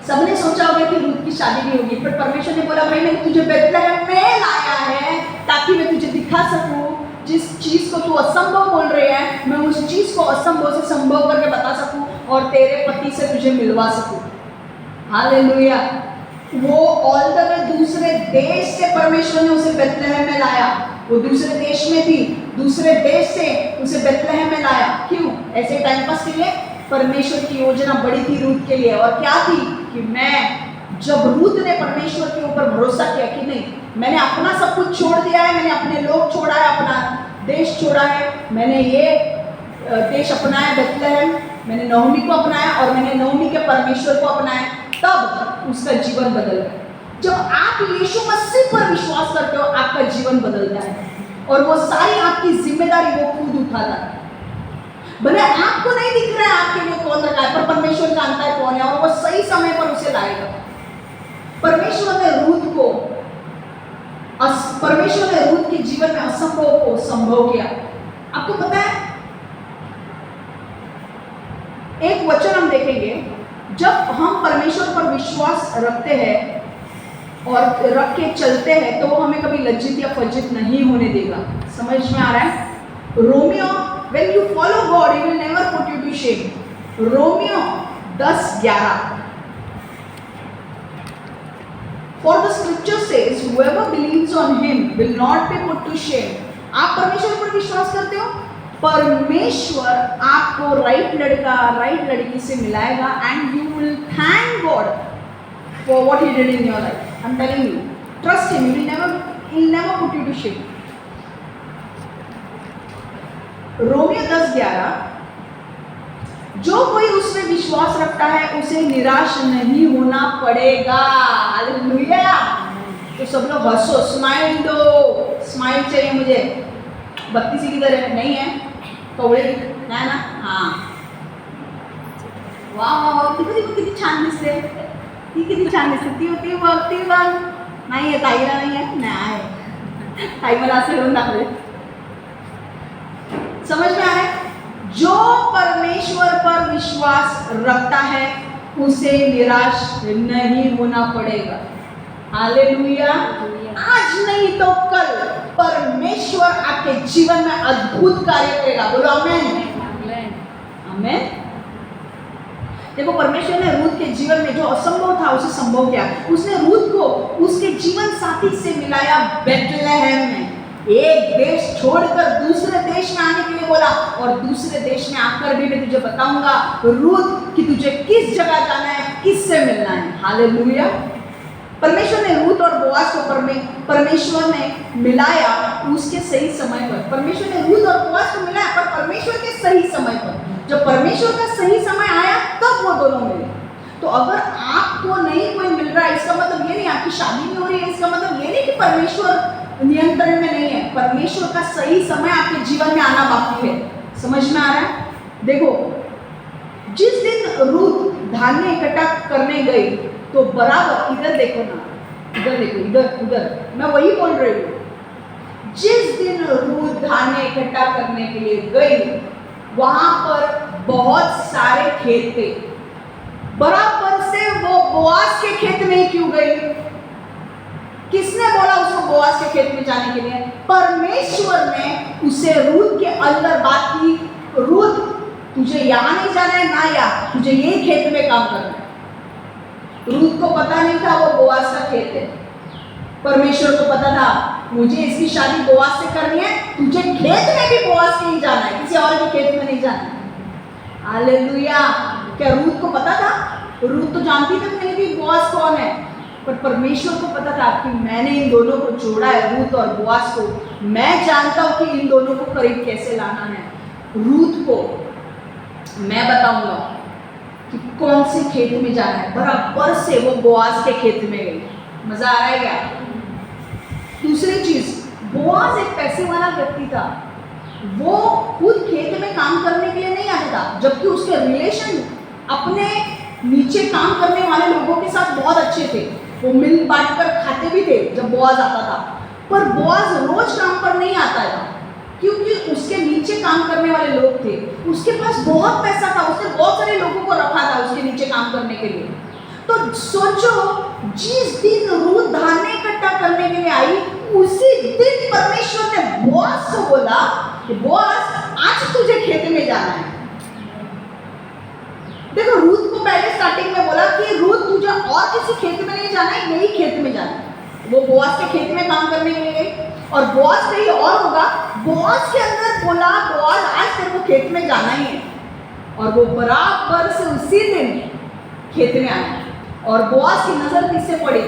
सबने सोचा होगा कि रूथ की शादी भी होगी, पर परमेश्वर ने बोला भाई मैंने तुझे बेथलेहम में लाया है ताकि मैं तुझे दिखा सकूं जिस चीज को तू असंभव बोल रही है, मैं उस चीज को असंभव से संभव करके बता सकूं और तेरे पति से तुझे मिलवा सकूं। हालेलुया। वो ऑल द वे दूसरे देश से परमेश्वर ने उसे बेथलेहम में लाया। वो दूसरे देश में थी, दूसरे देश से उसे बेथलेहम में लाया। क्यों? ऐसे टाइम पास के लिए? परमेश्वर की योजना बड़ी थी रूथ के लिए, और क्या थी कि मैं जब रूथ ने परमेश्वर के ऊपर भरोसा किया कि नहीं, मैंने अपना सब कुछ छोड़ दिया है, मैंने अपने लोग छोड़ा है, अपना देश छोड़ा है, मैंने ये देश अपनाया बेथलेहम, मैंने नहोमी को अपनाया और मैंने नहोमी के परमेश्वर को अपनाया, तब उसका जीवन बदल गया। जब आप यीशु मसीह पर विश्वास करते हो, आपका जीवन बदलता है और वो सारी आपकी जिम्मेदारी वो खुद उठाता है। भले आपको नहीं दिख रहा है आपके लिए कौन रखा है, पर परमेश्वर जानता है कौन है और वो सही समय पर उसे लाएगा। परमेश्वर ने रूथ के जीवन में असंभव को संभव किया। आपको पता है, एक वचन हम देखेंगे, जब हम परमेश्वर पर विश्वास रखते हैं और रख के चलते हैं तो हमें कभी लज्जित या फज्जित नहीं होने देगा। समझ में आ रहा है? Romeo, when you follow God, He will never put you to shame. Romeo 10:11 For the scripture says, whoever believes on Him will not be put to shame. आप परमेश्वर पर विश्वास करते हो, परमेश्वर आपको राइट लड़का राइट लड़की से मिलाएगा and you will thank God for what He did in your life. I'm telling you, trust Him. He'll never put you to shame. Romeo 10:11 जो कोई उसमें विश्वास रखता है उसे निराश नहीं होना पड़ेगा। हालेलुया। तो सब लोग हंसो, स्माइल दो, स्माइल चाहिए मुझे। बत्ती सी किधर है? नहीं है? कवळे नाही ना? हाँ, वाह वाह वाह, किती छान दिसते, ती किती छान दिसते, ती बघ नाही आहे, ताईला नाही आहे, नाही ताई मला असं करून दाखवले। समझ में आ रहा है? जो परमेश्वर पर विश्वास रखता है उसे निराश नहीं होना पड़ेगा। हालेलुया। आज नहीं तो कल परमेश्वर आपके जीवन में अद्भुत कार्य करेगा। बोलो आमेन। आमेन। देखो, परमेश्वर ने रूथ के जीवन में जो असंभव था उसे संभव किया। उसने रूथ को उसके जीवन साथी से मिलाया बेथलेहम में। एक देश छोड़कर दूसरे देश में आने के लिए बोला, और दूसरे देश में आकर भी मैं तुझे बताऊंगा रूथ कि तुझे किस जगह जाना है, किससे मिलना है। हालेलुया। परमेश्वर ने रूथ और बोआज को परमेश्वर ने मिलाया उसके सही समय पर। परमेश्वर ने रूथ और बोआज को मिलाया पर परमेश्वर के सही समय पर। जब परमेश्वर का सही समय आया तब वो दोनों मिले। तो अगर आपको नहीं कोई मिल रहा है इसका मतलब ये नहीं आपकी शादी नहीं हो रही है, इसका मतलब ये नहीं कि परमेश्वर नियंत्रण में नहीं है। परमेश्वर का सही समय आपके जीवन में आना बाकी है। समझ में आ रहा है? देखो, जिस दिन रूथ धान्य इकट्ठा करने गई तो बराबर, इधर देखो ना, इधर देखो, इधर उधर, मैं वही बोल रही हूँ। जिस दिन रूथ धान्य इकट्ठा करने के लिए गई वहां पर बहुत सारे खेत थे। बराबर से वो बोआज के खेत में क्यों गई? किसने बोला उसको बोआज के खेत में जाने के लिए? परमेश्वर ने उसे रूथ के अंदर बात की, रूथ तुझे यहाँ नहीं जाना है ना यहाँ, तुझे ये खेत में काम करना है। रूथ को पता नहीं था वो बोआज का खेत है। परमेश्वर को पता था मुझे इसकी शादी बोआज से करनी है, तुझे खेत में भी बोआज के ही जाना है, किसी और के खेत में नहीं जाना है। हालेलुया। क्या रूथ को पता था? रूथ तो जानती तक नहीं थी बोआज कौन है, पर परमेश्वर को पता था कि मैंने इन दोनों को जोड़ा है, रूथ और बोआज को। मैं जानता हूं कि इन दोनों को करीब कैसे लाना है। रूथ को मैं बताऊंगा कि कौन से खेत में जाना है। बराबर से वो बोआज के खेत में गई। मजा आ रहा है क्या? दूसरी चीज, बोआज एक पैसे वाला व्यक्ति था। वो खुद खेत में काम करने के लिए नहीं आता था, जबकि उसके रिलेशन अपने नीचे काम करने वाले लोगों के साथ बहुत अच्छे थे। वो मिल बांट कर खाते भी थे जब बोआज आता था। पर बोआज रोज काम पर नहीं आता था क्योंकि उसके नीचे काम करने वाले लोग थे। उसके पास बहुत पैसा था, उसने बहुत सारे लोगों को रखा था उसके नीचे काम करने के लिए। तो सोचो, जिस दिन रूथ धान्य इकट्ठा करने के लिए आई उसी दिन परमेश्वर ने बोआज को बोला कि बोआज आज तुझे खेत में जाना है। देखो, रूथ को पहले स्टार्टिंग में बोला कि रूथ तुझे और किसी खेत में नहीं जाना है, यही खेत में जाना है। वो बोआज के खेत में काम करने के लिए गई और बोआज कहीं और होगा। बोआज के अंदर बोला बोआज आज तेरे को खेत में जाना ही है, और वो बराबर से उसी दिन खेत में आया। और बोआज की नजर किससे पड़ी?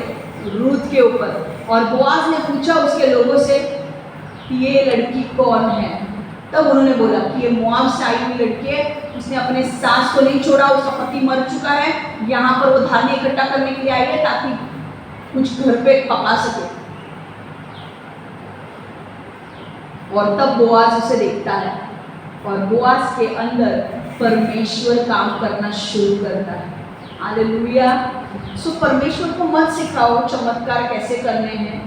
रूथ के ऊपर। और बोआज ने पूछा उसके लोगों से कि ये लड़की कौन है? तब उन्होंने बोला कि ये मोआब से आई हुई लड़की है, उसने अपने सास को नहीं छोड़ा, उसका पति मर चुका है, यहाँ पर वो धान्य इकट्ठा करने के लिए आई है ताकि कुछ घर पे पका सके। और तब बोआज उसे देखता है और बोआज के अंदर परमेश्वर काम करना शुरू करता है। हालेलुया। सो परमेश्वर को मत सिखाओ चमत्कार कैसे करने हैं।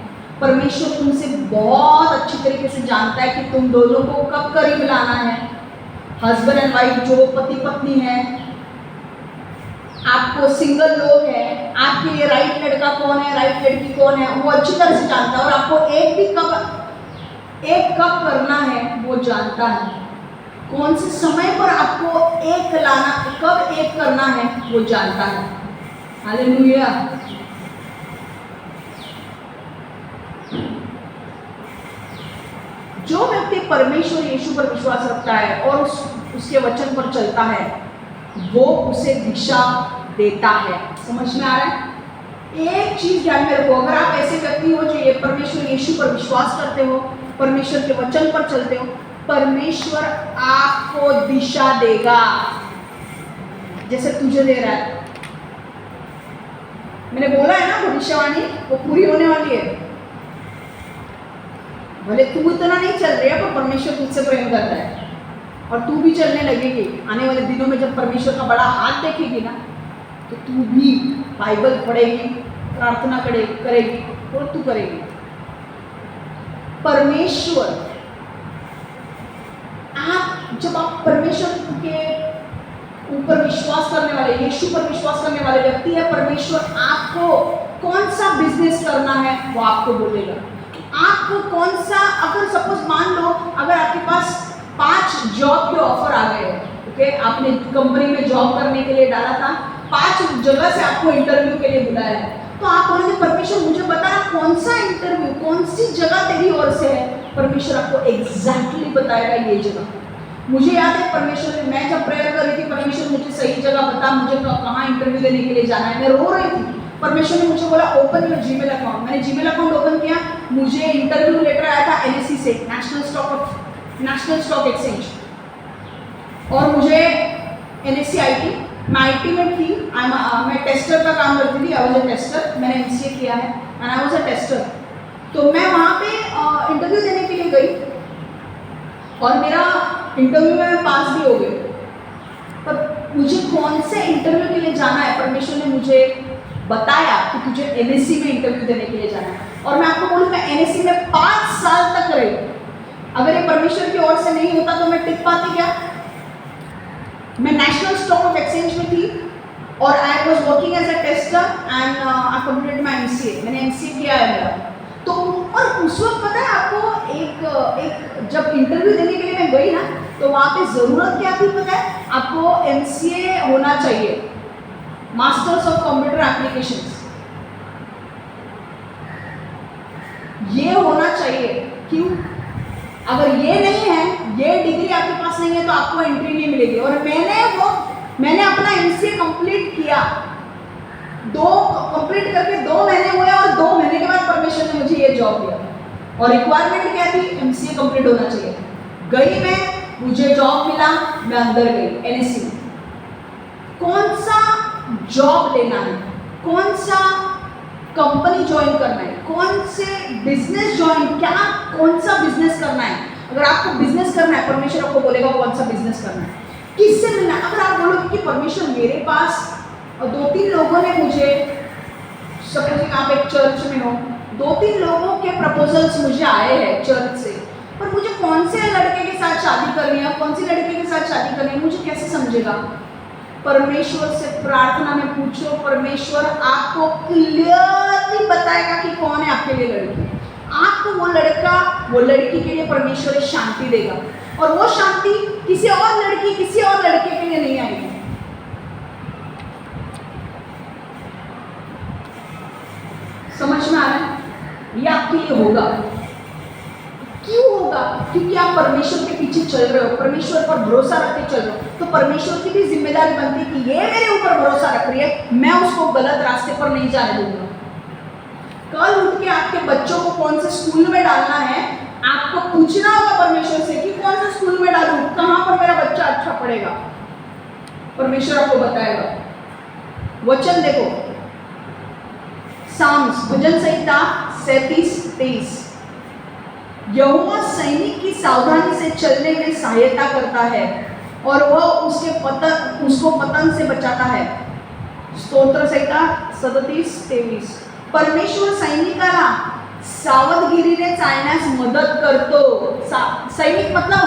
परमेश्वर तुमसे बहुत अच्छी तरीके से जानता है कि तुम दोनों को कब करीब लाना है। हस्बैंड एंड वाइफ जो पति पत्नी है, आपको सिंगल लोग हैं, आपके लिए राइट लड़का कौन है, राइट लड़की कौन है, वो अच्छी तरह से जानता है। और आपको एक कब करना है वो जानता है। कौन से समय पर आपको एक लाना, कब एक करना है वो जानता है। हालेलुया। जो व्यक्ति परमेश्वर यीशु पर विश्वास रखता है और उसके वचन पर चलता है, वो उसे दिशा देता है। समझ में आ रहा है? एक चीज ध्यान में रखो, अगर आप ऐसे व्यक्ति हो जो ये परमेश्वर यीशु पर विश्वास करते हो, परमेश्वर के वचन पर चलते हो, परमेश्वर आपको दिशा देगा जैसे तुझे दे रहा है। मैंने बोला है ना, भविष्यवाणी वो पूरी होने वाली है। भले तू इतना नहीं चल रही है, पर परमेश्वर तुझसे प्रेम करता है और तू भी चलने लगेगी। आने वाले दिनों में जब परमेश्वर का बड़ा हाथ देखेगी ना, तो तू भी बाइबल पढ़ेगी, प्रार्थना करेगी और तू करेगी। परमेश्वर, जब आप परमेश्वर के ऊपर विश्वास करने वाले, यीशु पर विश्वास करने वाले व्यक्ति है, परमेश्वर आपको कौन सा बिजनेस करना है वो आपको बोलेगा। आपको कौन सा, अगर सपोज मान लो अगर आपके पास 5 जॉब के ऑफर आ गए, ओके, आपने कंपनी में जॉब करने के लिए डाला था, 5 जगह से आपको इंटरव्यू के लिए बुलाया है, तो आप बोलेंगे परमेश्वर मुझे बता कौन सा इंटरव्यू, कौन सी जगह तेरी ओर से है। परमेश्वर आपको एग्जैक्टली बताएगा ये जगह। मुझे याद है परमेश्वर ने, मैं जब प्रेयर कर रही थी, परमेश्वर मुझे सही जगह बता, मुझे कहाँ इंटरव्यू देने के लिए जाना है। मैं रो रही थी, परमेश्वर ने मुझे बोला ओपन योर जीमेल अकाउंट। मैंने जीमेल अकाउंट ओपन किया, मुझे इंटरव्यू लेटर आया था एनएससी से, नेशनल स्टॉक एक्सचेंज, और मुझे एनएससी आईटी, मैं आईटी में थी, मैं टेस्टर का काम करती थी, आई वाज अ टेस्टर, मैंने एमसीए किया है and I was a tester. तो मैं वहाँ पे इंटरव्यू देने के लिए गई और मेरा इंटरव्यू में मैं पास भी हो गई, पर मुझे कौन से इंटरव्यू के लिए जाना है, परमेश्वर ने मुझे बताया कि तुझे एनएससी में इंटरव्यू देने के लिए जाना है। और मैं आपको बोलूँ, मैं एनएससी में 5 साल तक रही। अगर ये परमेश्वर की ओर से नहीं होता तो मैं टिक पाती क्या? मैं नेशनल स्टॉक एक्सचेंज में थी और I was working as a tester and I completed my MCA, मैंने एमसीए किया है मेरा। तो और उस वक्त पता है आपको, एक जब इंटरव्यू देने के लिए मैं गई ना, तो वहाँ पे ज़रूरत क्या थी पता है आपको? एमसीए होना चाहिए, मास्टर्स ऑफ कंप्यूटर एप्लीकेशंस, ये होना चाहिए। क्यों? अगर ये नहीं है, ये डिग्री आपके पास नहीं है तो आपको एंट्री नहीं मिलेगी। और मैंने अपना एमसीए कंप्लीट किया, कंप्लीट करके 2 महीने हुए और 2 महीने के बाद परमेश्वर ने मुझे ये जॉब दिया। और रिक्वायरमेंट क्या थी? एमसीए कंप्लीट होना चाहिए। गई मैं, मुझे जॉब मिला, मैं अंदर गई एनएससी में। कौन सा जॉब लेना है, कौन सा कंपनी ज्वाइन करना है, कौन से बिजनेस ज्वाइन, कौन सा बिजनेस करना है। अगर आपको बिजनेस करना है, परमेश्वर आपको बोलेगा कौन सा बिजनेस करना है, किससे मिलना है। अगर आप बोलोगे कि परमेश्वर मेरे पास 2-3 लोगों ने मुझे, सपोजिंग आप एक चर्च में हो, 2-3 लोगों के प्रपोजल्स मुझे आए हैं चर्च से, पर मुझे कौन से लड़के के साथ शादी करनी है, कौन सी लड़के के साथ शादी करनी है, मुझे कैसे समझेगा? परमेश्वर से प्रार्थना में पूछो, परमेश्वर आपको क्लियरली बताएगा कि कौन है आपके लिए लड़की। आपको वो लड़का, वो लड़की के लिए परमेश्वर शांति देगा, और वो शांति किसी और लड़की, किसी और लड़के के लिए नहीं आएगी। समझ में आ रहा है? ये आपके लिए होगा। क्यों होगा? क्योंकि आप परमेश्वर के पीछे चल रहे हो, परमेश्वर पर भरोसा रख के चल रहे हो। तो परमेश्वर की भी जिम्मेदारी बनती है कि ये मेरे ऊपर भरोसा रख रही है, मैं उसको गलत रास्ते पर नहीं जाने दूंगा। कल उठ के आपके बच्चों को कौन से स्कूल में डालना है, आपको पूछना होगा परमेश्वर से कि कौन से स्कूल में डालूं, कहां पर मेरा बच्चा अच्छा पढ़ेगा। परमेश्वर आपको बताएगा। वचन देखो, साम्स, भजन संहिता 37:23। यहोवा सैनिक की सावधानी से चलने में सहायता करता है और वह उसको पतन से बचाता है। स्तोत्र संहिता 37:23। परमेश्वर सैनिकाला सावधगिरीने चालण्यास मदत करतो। सैनिक मतलब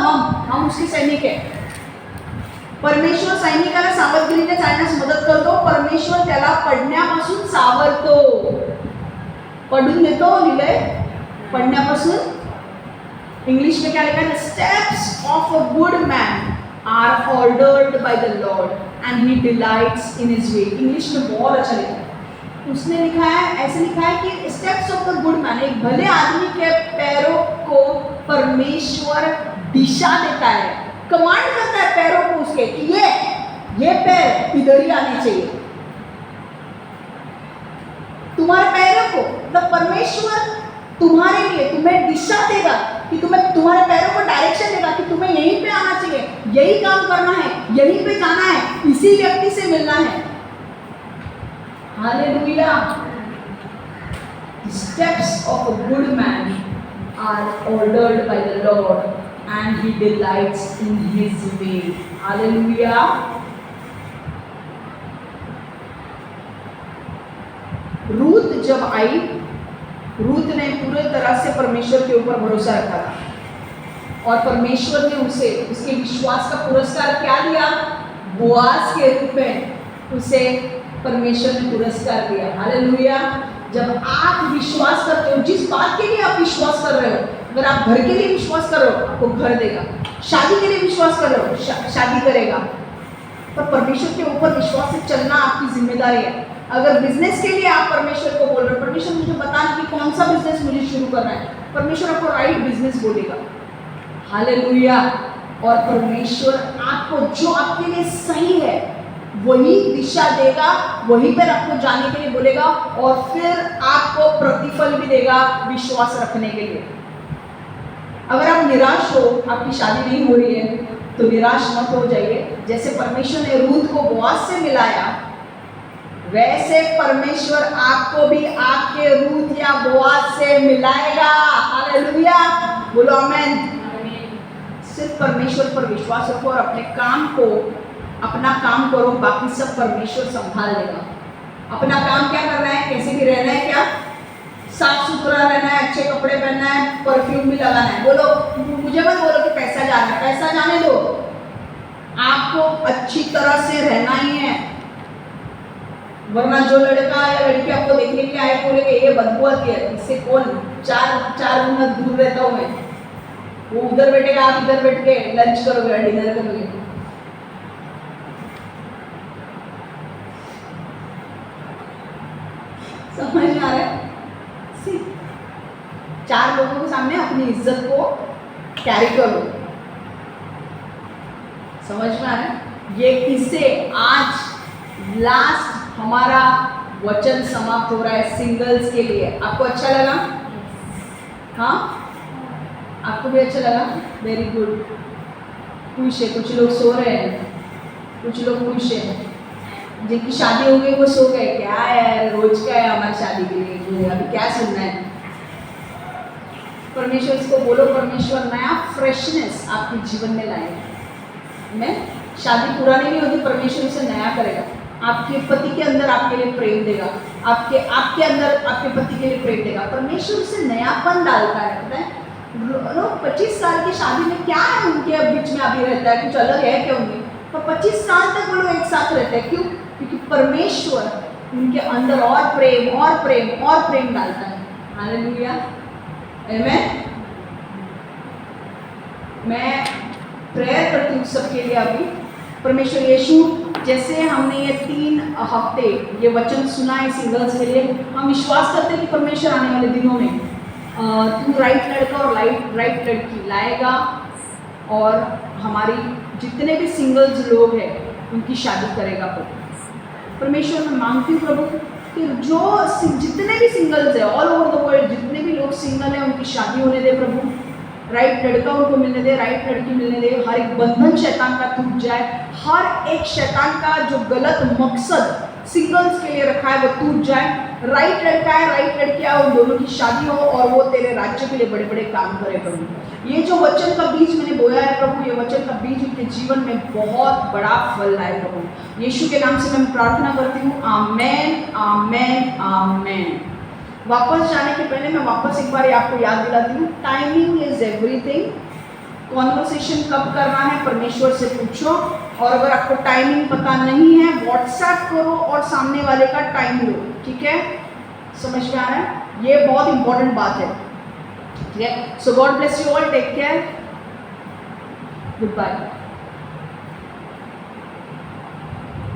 हम उसके सैनिक है। परमेश्वर सैनिकाला सावधगिरीने चालण्यास मदत करतो, परमेश्वर त्याला पडण्यापासून सावरतो। पडून देतो, लिहिलंय पडण्यापासून। इंग्लिश में क्या लिखा है? Steps of a good man are ordered by the Lord and he delights in his way. English में बहुत अच्छा लिखा है। उसने लिखा है, ऐसे लिखा है कि steps of the good man, एक भले आदमी के पैरों को परमेश्वर दिशा देता है, कमांड करता है पैरों को उसके कि ये पैर इधर ही आने चाहिए। तुम्हारे पैरों को, मतलब परमेश्वर तुम्हारे लिए तुम्हें दिशा देगा कि तुम्हारे पैरों को डायरेक्शन देगा कि तुम्हें यहीं पे आना चाहिए, यही काम करना है, यहीं पे जाना है, इसी व्यक्ति से मिलना है। Hallelujah. Steps of a good man are ordered by the Lord and he delights in his way. Hallelujah. Ruth जब आई, रूत ने पूरे तरह से परमेश्वर के ऊपर भरोसा रखा था और परमेश्वर ने उसे उसके विश्वास का पुरस्कार क्या दिया? बोआज के रूप में उसे परमेश्वर ने पुरस्कार दिया। हालेलुया। जब आप विश्वास करते हो, जिस बात के लिए आप विश्वास कर रहे हो, अगर आप घर के लिए विश्वास कर रहे हो, आपको घर देगा। शादी के लिए विश्वास कर रहे हो, शादी करेगा। पर परमेश्वर के ऊपर विश्वास से चलना आपकी जिम्मेदारी है। अगर बिजनेस के लिए आप परमेश्वर को बोल रहे हो, परमेश्वर मुझे बताना कि कौन सा बिजनेस मुझे शुरू करना है, परमेश्वर आपको राइट बिजनेस बोलेगा। हालेलुया। और परमेश्वर आपको जो आपके लिए सही है, वही दिशा देगा, वहीं पर आपको जाने के लिए बोलेगा और फिर आपको प्रतिफल भी देगा विश्वास रखने के लिए। अगर आप निराश हो, आपकी शादी नहीं हो रही है, तो निराश मत हो जाइए। जैसे परमेश्वर ने रूथ को बोआज से मिलाया, वैसे परमेश्वर आपको भी आपके रूथ या बोआज से मिलाएगा। हालेलुया, बोलो आमेन। सिर्फ परमेश्वर पर विश्वास रखो और अपने काम को, अपना काम करो, बाकी सब परमेश्वर संभाल लेगा। अपना काम क्या करना है, कैसे भी रहना है, क्या साफ सुथरा रहना है, अच्छे कपड़े पहनना है, परफ्यूम भी लगाना है। बोलो, मुझे मत बोलो कि पैसा जाना है, पैसा जाने दो, आपको अच्छी तरह से रहना ही है। वरना जो लड़का या लड़की आपको देखने के लिए आए बोलेंगे ये बदबू आती है, इससे कौन चार गुना दूर रहता हूँ मैं। वो उधर बैठेगा, आप इधर बैठ के लंच करोगे, डिनर करोगे। समझ में आ रहा है? चार लोगों के सामने अपनी इज्जत को कैरी करो। समझ में आ रहा है? ये किससे आज लास्ट हमारा वचन समाप्त हो रहा है सिंगल्स के लिए। आपको अच्छा लगा? हाँ, आपको भी अच्छा लगा? Very good. खुश है, कुछ लोग सो रहे हैं, कुछ लोग खुश है। जिनकी शादी हो गई वो सो गए। क्या है, रोज का है हमारी शादी के लिए, अभी क्या सुनना है। परमेश्वर को बोलो, परमेश्वर नया फ्रेशनेस आपके जीवन में लाएगा। मैं शादी पुरानी नहीं होती, परमेश्वर उसे नया करेगा। आपके पति के अंदर आपके लिए प्रेम देगा, आपके अंदर आपके पति के लिए प्रेम देगा। परमेश्वर उसे नयापन डालता है। पता है लोग 25 साल की शादी में क्या है उनके बीच में अभी रहता है, कुछ अलग है क्या उनके, पर 25 साल तक वो लोग एक साथ रहते हैं। क्यों? क्योंकि परमेश्वर उनके अंदर और प्रेम और प्रेम और प्रेम डालता है। हालेलुया, आमेन। मैं प्रेयर करती हूँ सबके लिए। अभी परमेश्वर यीशु, जैसे हमने ये 3 हफ्ते ये वचन सुना है सिंगल्स के लिए, हम विश्वास करते हैं कि परमेश्वर आने वाले दिनों में तू राइट लड़का और राइट लड़की लाएगा और हमारी जितने भी सिंगल्स लोग हैं उनकी शादी करेगा। परमेश्वर मैं मांगती हूँ प्रभु कि जो जितने भी सिंगल्स है ऑल ओवर द वर्ल्ड, जितने भी लोग सिंगल हैं उनकी शादी होने दे प्रभु। राइट लड़का उनको मिलने दे, राइट लड़की मिलने दे। हर एक बंधन शैतान का टूट जाए, हर एक शैतान का जो गलत मकसद सिंगल्स के लिए रखा है वो टूट जाए। राइट लड़का है, राइट लड़की है, उन दोनों की शादी हो और वो तेरे राज्य के लिए बड़े बड़े काम करे प्रभु। ये जो वचन का बीज मैंने बोया है प्रभु, ये वचन का बीज उनके जीवन में बहुत बड़ा फल लाए प्रभु। यीशु के नाम से मैं प्रार्थना करती हूँ, आमेन, आमेन, आमेन। वापस जाने के पहले मैं वापस एक बार आपको याद दिलाती हूँ, टाइमिंग इज एवरीथिंग। कॉन्वर्सेशन कब करना है परमेश्वर से पूछो, और अगर आपको टाइमिंग पता नहीं है व्हाट्सएप करो और सामने वाले का टाइम लो। ठीक है, समझ में आ रहा है? ये बहुत इंपॉर्टेंट बात है। ठीक है, so God bless you all, take care, good bye.